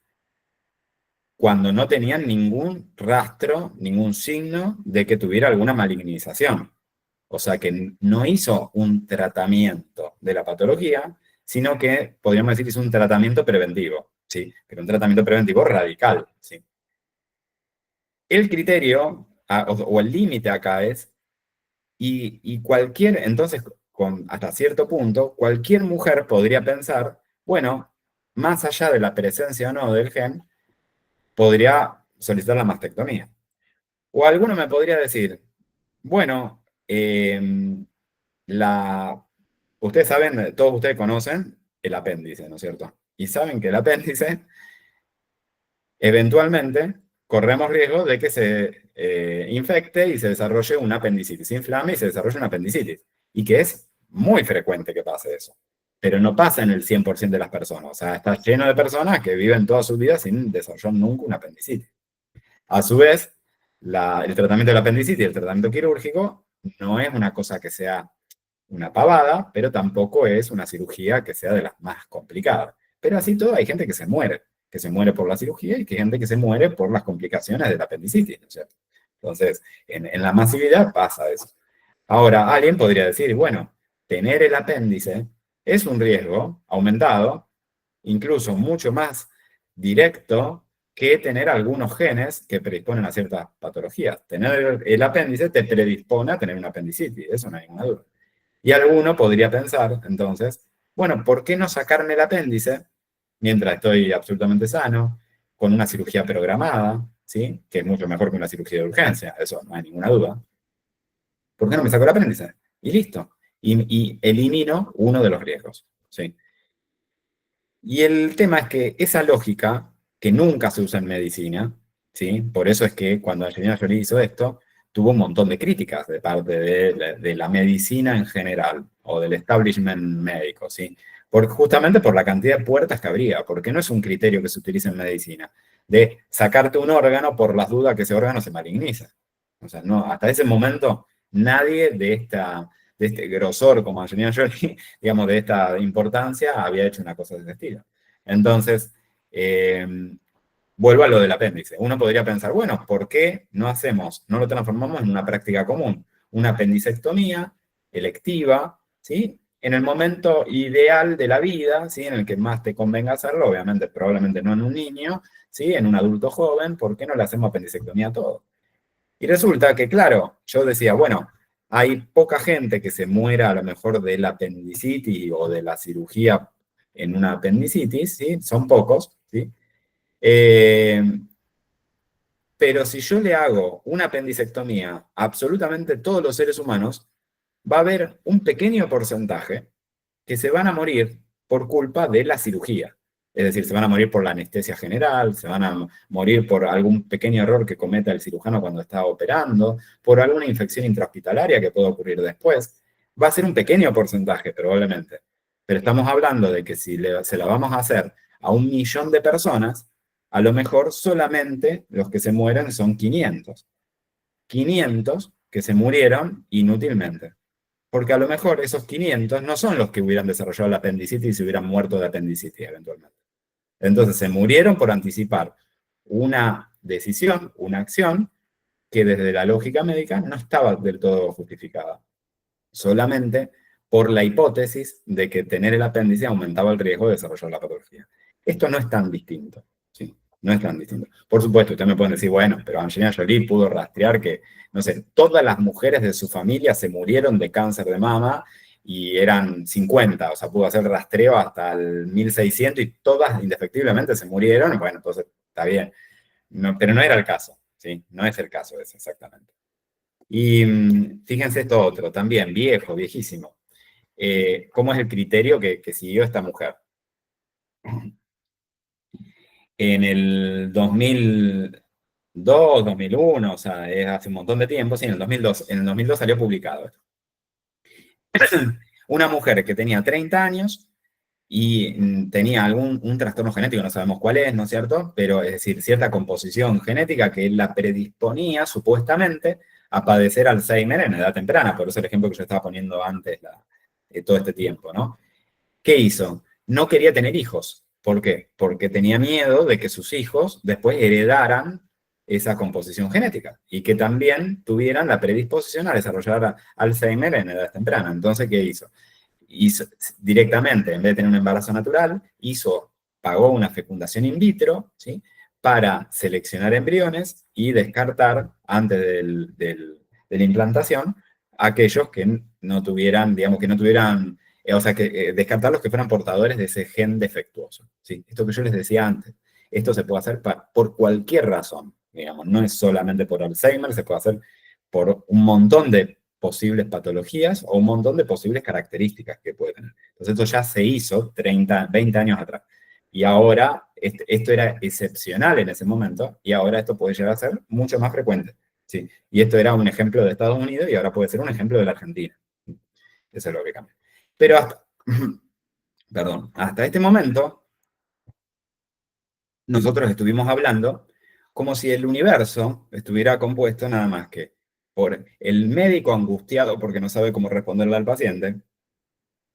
cuando no tenían ningún rastro, ningún signo de que tuviera alguna malignización. O sea que no hizo un tratamiento de la patología, sino que, podríamos decir, hizo un tratamiento preventivo, ¿sí? Pero un tratamiento preventivo radical, ¿sí? El criterio, o el límite acá es, y cualquier, entonces, hasta cierto punto, cualquier mujer podría pensar, bueno, más allá de la presencia o no del gen, podría solicitar la mastectomía. O alguno me podría decir, bueno, ustedes saben, todos ustedes conocen el apéndice, ¿no es cierto? Y saben que el apéndice, eventualmente, corremos riesgo de que se infecte y se desarrolle una apendicitis, se inflame y se desarrolle una apendicitis. Y que es muy frecuente que pase eso. Pero no pasa en el 100% de las personas. O sea, está lleno de personas que viven toda su vida sin desarrollar nunca una apendicitis. A su vez, el tratamiento del apendicitis y el tratamiento quirúrgico no es una cosa que sea una pavada, pero tampoco es una cirugía que sea de las más complicadas. Pero así todo hay gente que se muere por la cirugía y que hay gente que se muere por las complicaciones del apendicitis, ¿no es cierto? Entonces, en la masividad pasa eso. Ahora, alguien podría decir, bueno, tener el apéndice es un riesgo aumentado, incluso mucho más directo que tener algunos genes que predisponen a ciertas patologías. Tener el apéndice te predispone a tener una apendicitis, eso no hay ninguna duda. Y alguno podría pensar, entonces, bueno, ¿por qué no sacarme el apéndice mientras estoy absolutamente sano, con una cirugía programada, ¿sí? Que es mucho mejor que una cirugía de urgencia, eso no hay ninguna duda? ¿Por qué no me saco el apéndice? Y listo. Y elimino uno de los riesgos, ¿sí? Y el tema es que esa lógica, que nunca se usa en medicina, ¿sí? Por eso es que cuando Angelina Jolie hizo esto, tuvo un montón de críticas de parte de la medicina en general, o del establishment médico, ¿sí? Justamente por la cantidad de puertas que habría, porque no es un criterio que se utiliza en medicina, de sacarte un órgano por las dudas que ese órgano se maligniza. O sea, no, hasta ese momento nadie de este grosor como Angelina Jolie, digamos, de esta importancia, había hecho una cosa de ese estilo. Entonces, vuelvo a lo del apéndice. Uno podría pensar, bueno, ¿por qué no lo transformamos en una práctica común? Una apendicectomía electiva, ¿sí? En el momento ideal de la vida, ¿sí? En el que más te convenga hacerlo, obviamente, probablemente no en un niño, ¿sí? En un adulto joven, ¿por qué no le hacemos apendicectomía a todos? Y resulta que, claro, yo decía, bueno, hay poca gente que se muera a lo mejor de la apendicitis o de la cirugía en una apendicitis, ¿sí? Son pocos, ¿sí? Pero si yo le hago una apendicectomía a absolutamente todos los seres humanos, va a haber un pequeño porcentaje que se van a morir por culpa de la cirugía. Es decir, se van a morir por la anestesia general, se van a morir por algún pequeño error que cometa el cirujano cuando está operando, por alguna infección intrahospitalaria que pueda ocurrir después. Va a ser un pequeño porcentaje, probablemente. Pero estamos hablando de que si se la vamos a hacer a 1 millón de personas, a lo mejor solamente los que se mueren son 500. 500 que se murieron inútilmente. Porque a lo mejor esos 500 no son los que hubieran desarrollado la apendicitis y se hubieran muerto de apendicitis eventualmente. Entonces se murieron por anticipar una decisión, una acción, que desde la lógica médica no estaba del todo justificada. Solamente por la hipótesis de que tener el apéndice aumentaba el riesgo de desarrollar la patología. Esto no es tan distinto, ¿sí? No es tan distinto. Por supuesto, ustedes me pueden decir, bueno, pero Angelina Jolie pudo rastrear que, no sé, todas las mujeres de su familia se murieron de cáncer de mama y eran 50, o sea, pudo hacer rastreo hasta el 1600 y todas indefectiblemente se murieron, bueno, entonces está bien. No, pero no era el caso, ¿sí? No es el caso ese exactamente. Y fíjense esto otro, también viejo, viejísimo. ¿Cómo es el criterio que siguió esta mujer? En el 2002, 2001, o sea, es hace un montón de tiempo, sí, en el 2002 salió publicado esto. Una mujer que tenía 30 años y tenía un trastorno genético, no sabemos cuál es, ¿no es cierto? Pero es decir, cierta composición genética que la predisponía supuestamente a padecer Alzheimer en edad temprana, por eso el ejemplo que yo estaba poniendo antes todo este tiempo, ¿no? ¿Qué hizo? No quería tener hijos. ¿Por qué? Porque tenía miedo de que sus hijos después heredaran esa composición genética y que también tuvieran la predisposición a desarrollar Alzheimer en edad temprana. Entonces, ¿qué hizo? Hizo directamente, en vez de tener un embarazo natural, pagó una fecundación in vitro, ¿sí? Para seleccionar embriones y descartar, antes de la implantación, aquellos que no tuvieran, digamos, que no tuvieran, o sea, que descartar los que fueran portadores de ese gen defectuoso, ¿sí? Esto que yo les decía antes, esto se puede hacer por cualquier razón, digamos, no es solamente por Alzheimer, se puede hacer por un montón de posibles patologías o un montón de posibles características que puede tener. Entonces esto ya se hizo 30, 20 años atrás. Y ahora, esto era excepcional en ese momento, y ahora esto puede llegar a ser mucho más frecuente, ¿sí? Y esto era un ejemplo de Estados Unidos, y ahora puede ser un ejemplo de la Argentina. Eso es lo que cambia. Pero hasta este momento, nosotros estuvimos hablando como si el universo estuviera compuesto nada más que por el médico angustiado porque no sabe cómo responderle al paciente,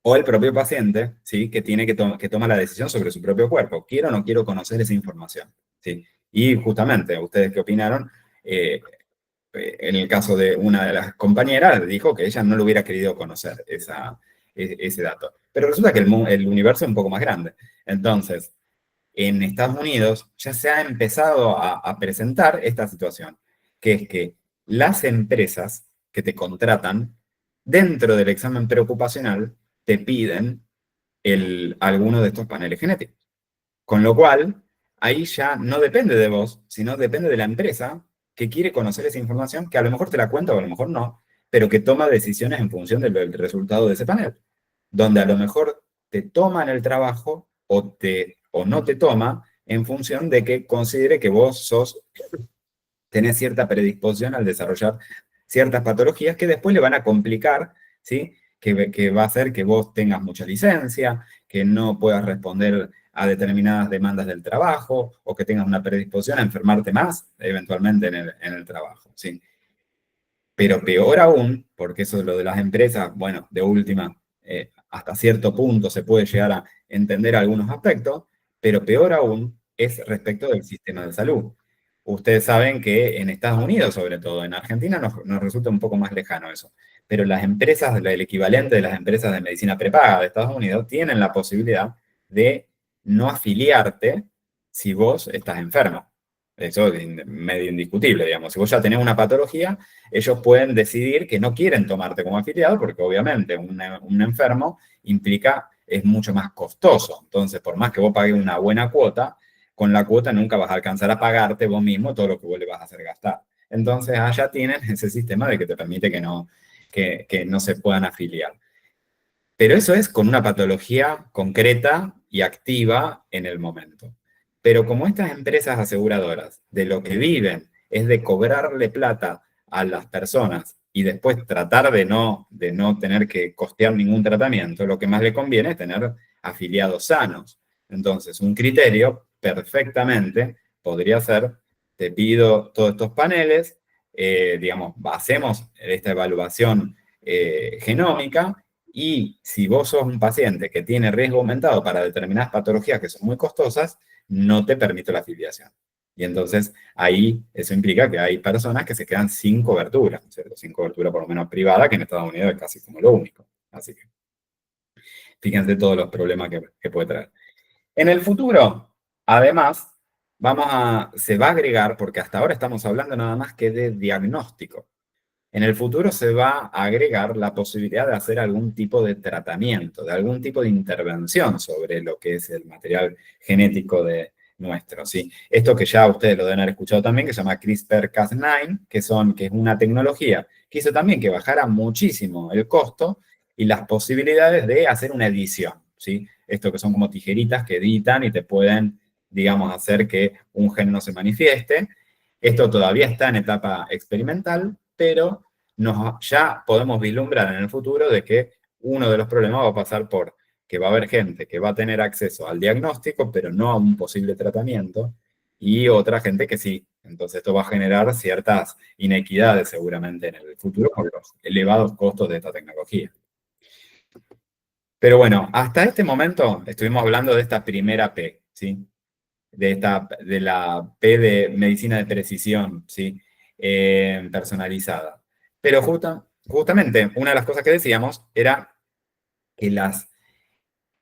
o el propio paciente, ¿sí? Que toma la decisión sobre su propio cuerpo. ¿Quiero o no quiero conocer esa información? ¿Sí? Y justamente, ¿ustedes qué opinaron? En el caso de una de las compañeras, dijo que ella no lo hubiera querido conocer ese dato. Pero resulta que el universo es un poco más grande. Entonces, en Estados Unidos ya se ha empezado a presentar esta situación, que es que las empresas que te contratan, dentro del examen preocupacional, te piden alguno de estos paneles genéticos. Con lo cual, ahí ya no depende de vos, sino depende de la empresa que quiere conocer esa información, que a lo mejor te la cuenta o a lo mejor no, pero que toma decisiones en función del resultado de ese panel, donde a lo mejor te toman el trabajo o no te toma en función de que considere que vos tenés cierta predisposición al desarrollar ciertas patologías que después le van a complicar, ¿sí? Que va a hacer que vos tengas mucha licencia, que no puedas responder a determinadas demandas del trabajo, o que tengas una predisposición a enfermarte más, eventualmente en el trabajo, ¿sí? Pero peor aún, porque eso es lo de las empresas, bueno, de última, hasta cierto punto se puede llegar a entender algunos aspectos, pero peor aún es respecto del sistema de salud. Ustedes saben que en Estados Unidos, sobre todo, en Argentina nos resulta un poco más lejano eso, pero las empresas, el equivalente de las empresas de medicina prepaga de Estados Unidos, tienen la posibilidad de no afiliarte si vos estás enfermo. Eso es medio indiscutible, digamos. Si vos ya tenés una patología, ellos pueden decidir que no quieren tomarte como afiliado, porque obviamente un enfermo es mucho más costoso. Entonces, por más que vos pagues una buena cuota, con la cuota nunca vas a alcanzar a pagarte vos mismo todo lo que vos le vas a hacer gastar. Entonces, allá tienen ese sistema de que te permite que no se puedan afiliar. Pero eso es con una patología concreta y activa en el momento. Pero como estas empresas aseguradoras de lo que viven es de cobrarle plata a las personas y después tratar de no tener que costear ningún tratamiento, lo que más le conviene es tener afiliados sanos. Entonces, un criterio perfectamente podría ser, te pido todos estos paneles, digamos, hacemos esta evaluación genómica, y si vos sos un paciente que tiene riesgo aumentado para determinadas patologías que son muy costosas, no te permito la afiliación. Y entonces ahí eso implica que hay personas que se quedan sin cobertura, ¿cierto? Sin cobertura por lo menos privada, que en Estados Unidos es casi como lo único. Así que fíjense todos los problemas que puede traer. En el futuro, además, se va a agregar, porque hasta ahora estamos hablando nada más que de diagnóstico. En el futuro se va a agregar la posibilidad de hacer algún tipo de tratamiento, de algún tipo de intervención sobre lo que es el material genético de nuestro, ¿sí? Esto que ya ustedes lo deben haber escuchado también, que se llama CRISPR-Cas9, que es una tecnología que hizo también que bajara muchísimo el costo y las posibilidades de hacer una edición, ¿sí? Esto que son como tijeritas que editan y te pueden, digamos, hacer que un gen no se manifieste. Esto todavía está en etapa experimental, pero ya podemos vislumbrar en el futuro de que uno de los problemas va a pasar por que va a haber gente que va a tener acceso al diagnóstico, pero no a un posible tratamiento, y otra gente que sí. Entonces esto va a generar ciertas inequidades seguramente en el futuro por los elevados costos de esta tecnología. Pero bueno, hasta este momento estuvimos hablando de esta primera P, ¿sí? De la P de medicina de precisión, ¿sí? Personalizada. Pero justamente una de las cosas que decíamos era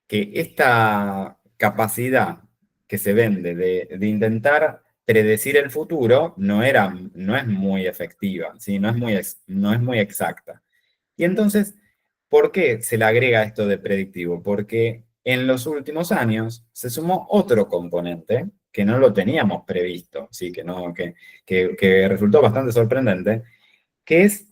que esta capacidad que se vende de intentar predecir el futuro no es muy efectiva, ¿sí? No es muy exacta. Y entonces, ¿por qué se le agrega esto de predictivo? Porque en los últimos años se sumó otro componente que no lo teníamos previsto, ¿sí? Que resultó bastante sorprendente, que es,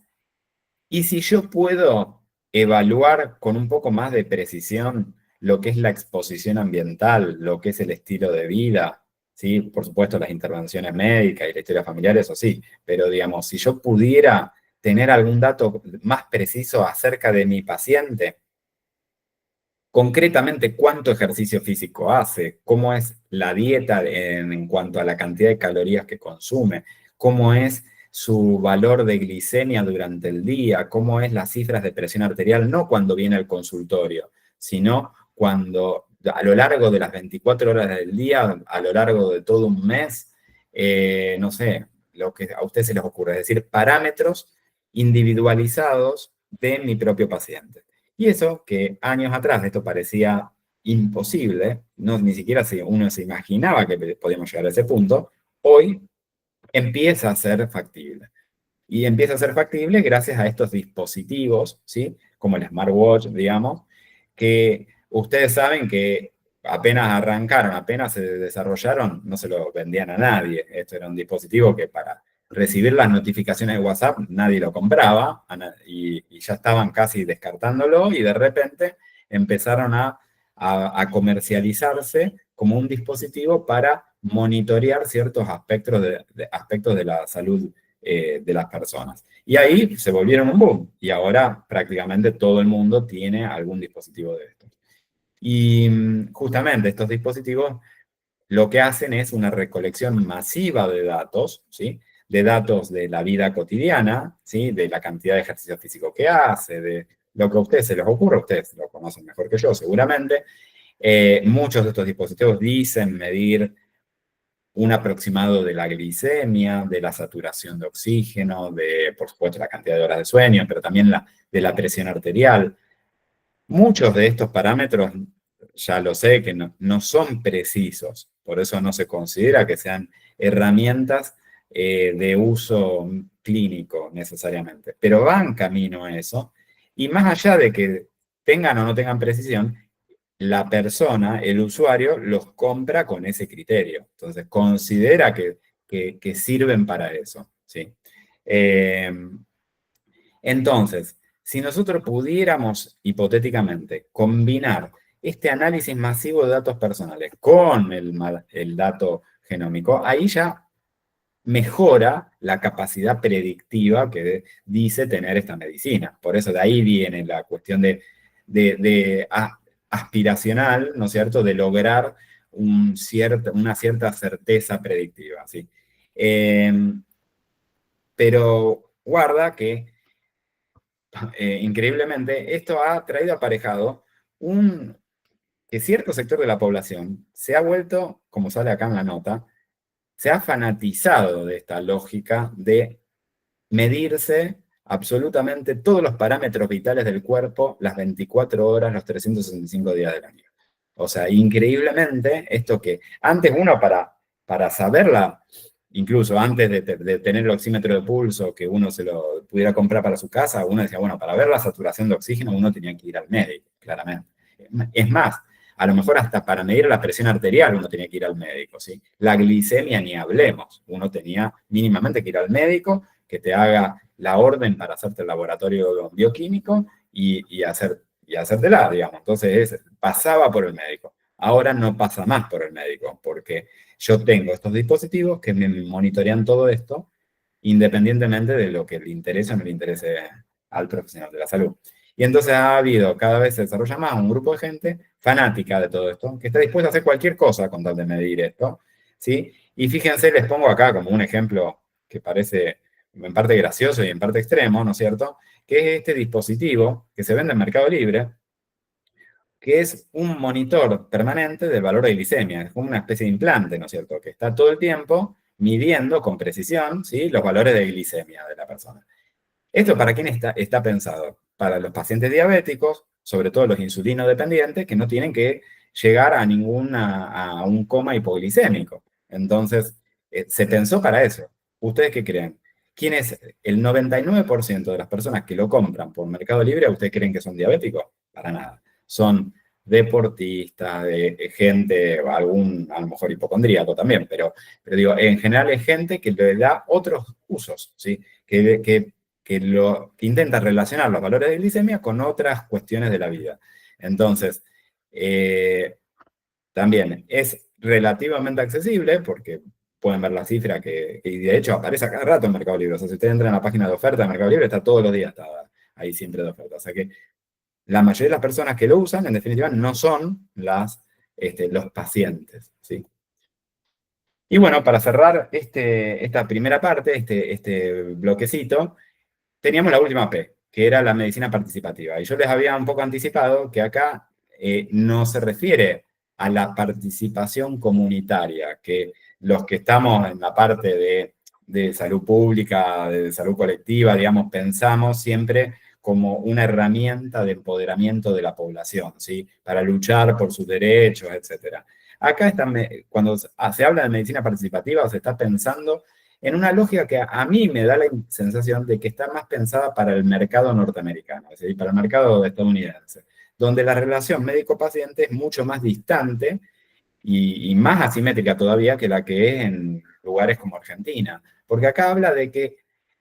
¿y si yo puedo evaluar con un poco más de precisión lo que es la exposición ambiental, lo que es el estilo de vida? ¿Sí? Por supuesto, las intervenciones médicas y la historia familiar, eso sí, pero digamos, si yo pudiera tener algún dato más preciso acerca de mi paciente, concretamente cuánto ejercicio físico hace, cómo es la dieta en cuanto a la cantidad de calorías que consume, cómo es su valor de glicemia durante el día, cómo es las cifras de presión arterial, no cuando viene al consultorio, sino cuando a lo largo de las 24 horas del día, a lo largo de todo un mes, no sé, lo que a ustedes se les ocurre, es decir, parámetros individualizados de mi propio paciente. Y eso, que años atrás esto parecía imposible, ni siquiera uno se imaginaba que podíamos llegar a ese punto, hoy empieza a ser factible. Y empieza a ser factible gracias a estos dispositivos, ¿sí? Como el smartwatch, digamos, que ustedes saben que apenas arrancaron, apenas se desarrollaron, no se lo vendían a nadie. Esto era un dispositivo que para recibir las notificaciones de WhatsApp nadie lo compraba y ya estaban casi descartándolo y de repente empezaron a comercializarse como un dispositivo para monitorear ciertos aspectos de la salud de las personas. Y ahí se volvieron un boom. Y ahora prácticamente todo el mundo tiene algún dispositivo de estos. Y justamente estos dispositivos lo que hacen es una recolección masiva de datos, ¿sí? De datos de la vida cotidiana, ¿sí? De la cantidad de ejercicio físico que hace, de lo que a ustedes se les ocurre, ustedes lo conocen mejor que yo seguramente. Muchos de estos dispositivos dicen medir un aproximado de la glicemia, de la saturación de oxígeno, por supuesto, la cantidad de horas de sueño, pero también de la presión arterial. Muchos de estos parámetros, ya lo sé, que no son precisos, por eso no se considera que sean herramientas de uso clínico necesariamente, pero van camino a eso, y más allá de que tengan o no tengan precisión, la persona, el usuario, los compra con ese criterio. Entonces, considera que sirven para eso, ¿sí? Entonces, si nosotros pudiéramos, hipotéticamente, combinar este análisis masivo de datos personales con el dato genómico, ahí ya mejora la capacidad predictiva que dice tener esta medicina. Por eso de ahí viene la cuestión de aspiracional, ¿no es cierto?, de lograr una cierta certeza predictiva, ¿sí? Pero guarda que, increíblemente, esto ha traído aparejado que cierto sector de la población se ha vuelto, como sale acá en la nota, se ha fanatizado de esta lógica de medirse absolutamente todos los parámetros vitales del cuerpo las 24 horas, los 365 días del año. O sea, increíblemente, esto que antes uno para saberla, incluso antes de tener el oxímetro de pulso, que uno se lo pudiera comprar para su casa, uno decía, bueno, para ver la saturación de oxígeno uno tenía que ir al médico, claramente. Es más, a lo mejor hasta para medir la presión arterial uno tenía que ir al médico, ¿sí? La glicemia ni hablemos, uno tenía mínimamente que ir al médico, que te haga la orden para hacerte el laboratorio bioquímico y hacértela, digamos. Entonces pasaba por el médico. Ahora no pasa más por el médico, porque yo tengo estos dispositivos que me monitorean todo esto, independientemente de lo que le interese o no le interese al profesional de la salud. Y entonces ha habido, cada vez se desarrolla más un grupo de gente fanática de todo esto, que está dispuesta a hacer cualquier cosa con tal de medir esto, ¿sí? Y fíjense, les pongo acá como un ejemplo que parece en parte gracioso y en parte extremo, ¿no es cierto?, que es este dispositivo que se vende en Mercado Libre, que es un monitor permanente del valor de glicemia, es como una especie de implante, ¿no es cierto?, que está todo el tiempo midiendo con precisión, ¿sí?, los valores de glicemia de la persona. ¿Esto para quién está pensado? Para los pacientes diabéticos, sobre todo los insulino dependientes, que no tienen que llegar a un coma hipoglicémico. Entonces, se pensó para eso. ¿Ustedes qué creen? ¿Quién es el 99% de las personas que lo compran por Mercado Libre? ¿Ustedes creen que son diabéticos? Para nada. Son deportistas, de gente, a lo mejor hipocondríaco también, pero digo, en general es gente que le da otros usos, ¿sí? Que intenta relacionar los valores de glicemia con otras cuestiones de la vida. Entonces, también es relativamente accesible, porque pueden ver la cifra y de hecho aparece a cada rato en Mercado Libre. O sea, si ustedes entran a la página de oferta de Mercado Libre, está todos los días, está ahí siempre de oferta. O sea que la mayoría de las personas que lo usan, en definitiva, no son los pacientes, ¿sí? Y bueno, para cerrar esta primera parte, este bloquecito, teníamos la última P, que era la medicina participativa. Y yo les había un poco anticipado que acá no se refiere a la participación comunitaria, que los que estamos en la parte de salud pública, de salud colectiva, digamos, pensamos siempre como una herramienta de empoderamiento de la población, ¿sí? Para luchar por sus derechos, etc. Acá cuando se habla de medicina participativa, se está pensando en una lógica que a mí me da la sensación de que está más pensada para el mercado norteamericano, es decir, para el mercado estadounidense, donde la relación médico-paciente es mucho más distante y más asimétrica todavía que la que es en lugares como Argentina. Porque acá habla de que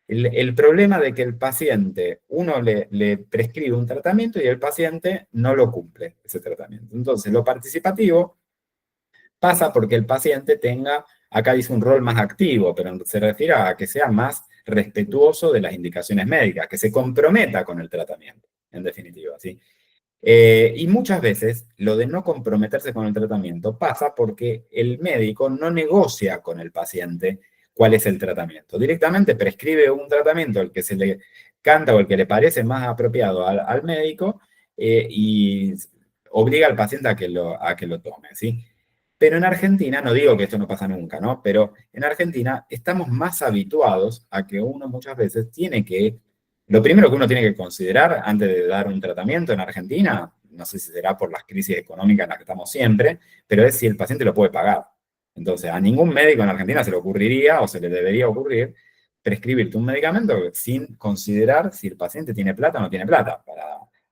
el problema de que el paciente, uno le prescribe un tratamiento y el paciente no lo cumple, ese tratamiento. Entonces, lo participativo pasa porque el paciente tenga, acá dice un rol más activo, pero se refiere a que sea más respetuoso de las indicaciones médicas, que se comprometa con el tratamiento, en definitiva, ¿sí? Y muchas veces lo de no comprometerse con el tratamiento pasa porque el médico no negocia con el paciente cuál es el tratamiento. Directamente prescribe un tratamiento el que se le canta o el que le parece más apropiado al médico y obliga al paciente a que lo tome, ¿sí? Pero en Argentina, no digo que esto no pasa nunca, ¿no? Pero en Argentina estamos más habituados a que uno muchas veces lo primero que uno tiene que considerar antes de dar un tratamiento en Argentina, no sé si será por las crisis económicas en las que estamos siempre, pero es si el paciente lo puede pagar. Entonces, a ningún médico en Argentina se le ocurriría o se le debería ocurrir prescribirte un medicamento sin considerar si el paciente tiene plata o no tiene plata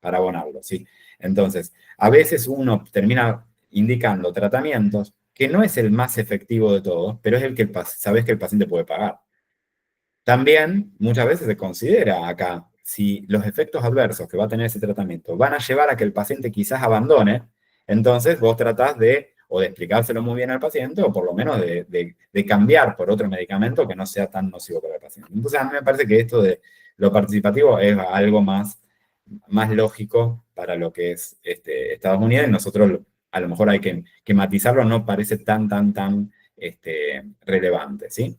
para abonarlo, ¿sí? Entonces, a veces uno termina indicando tratamientos que no es el más efectivo de todos, pero es el que sabes que el paciente puede pagar. También muchas veces se considera acá si los efectos adversos que va a tener ese tratamiento van a llevar a que el paciente quizás abandone, entonces vos tratás de explicárselo muy bien al paciente o por lo menos de cambiar por otro medicamento que no sea tan nocivo para el paciente. Entonces a mí me parece que esto de lo participativo es algo más lógico para lo que es Estados Unidos y nosotros a lo mejor hay que matizarlo, no parece tan relevante, ¿sí?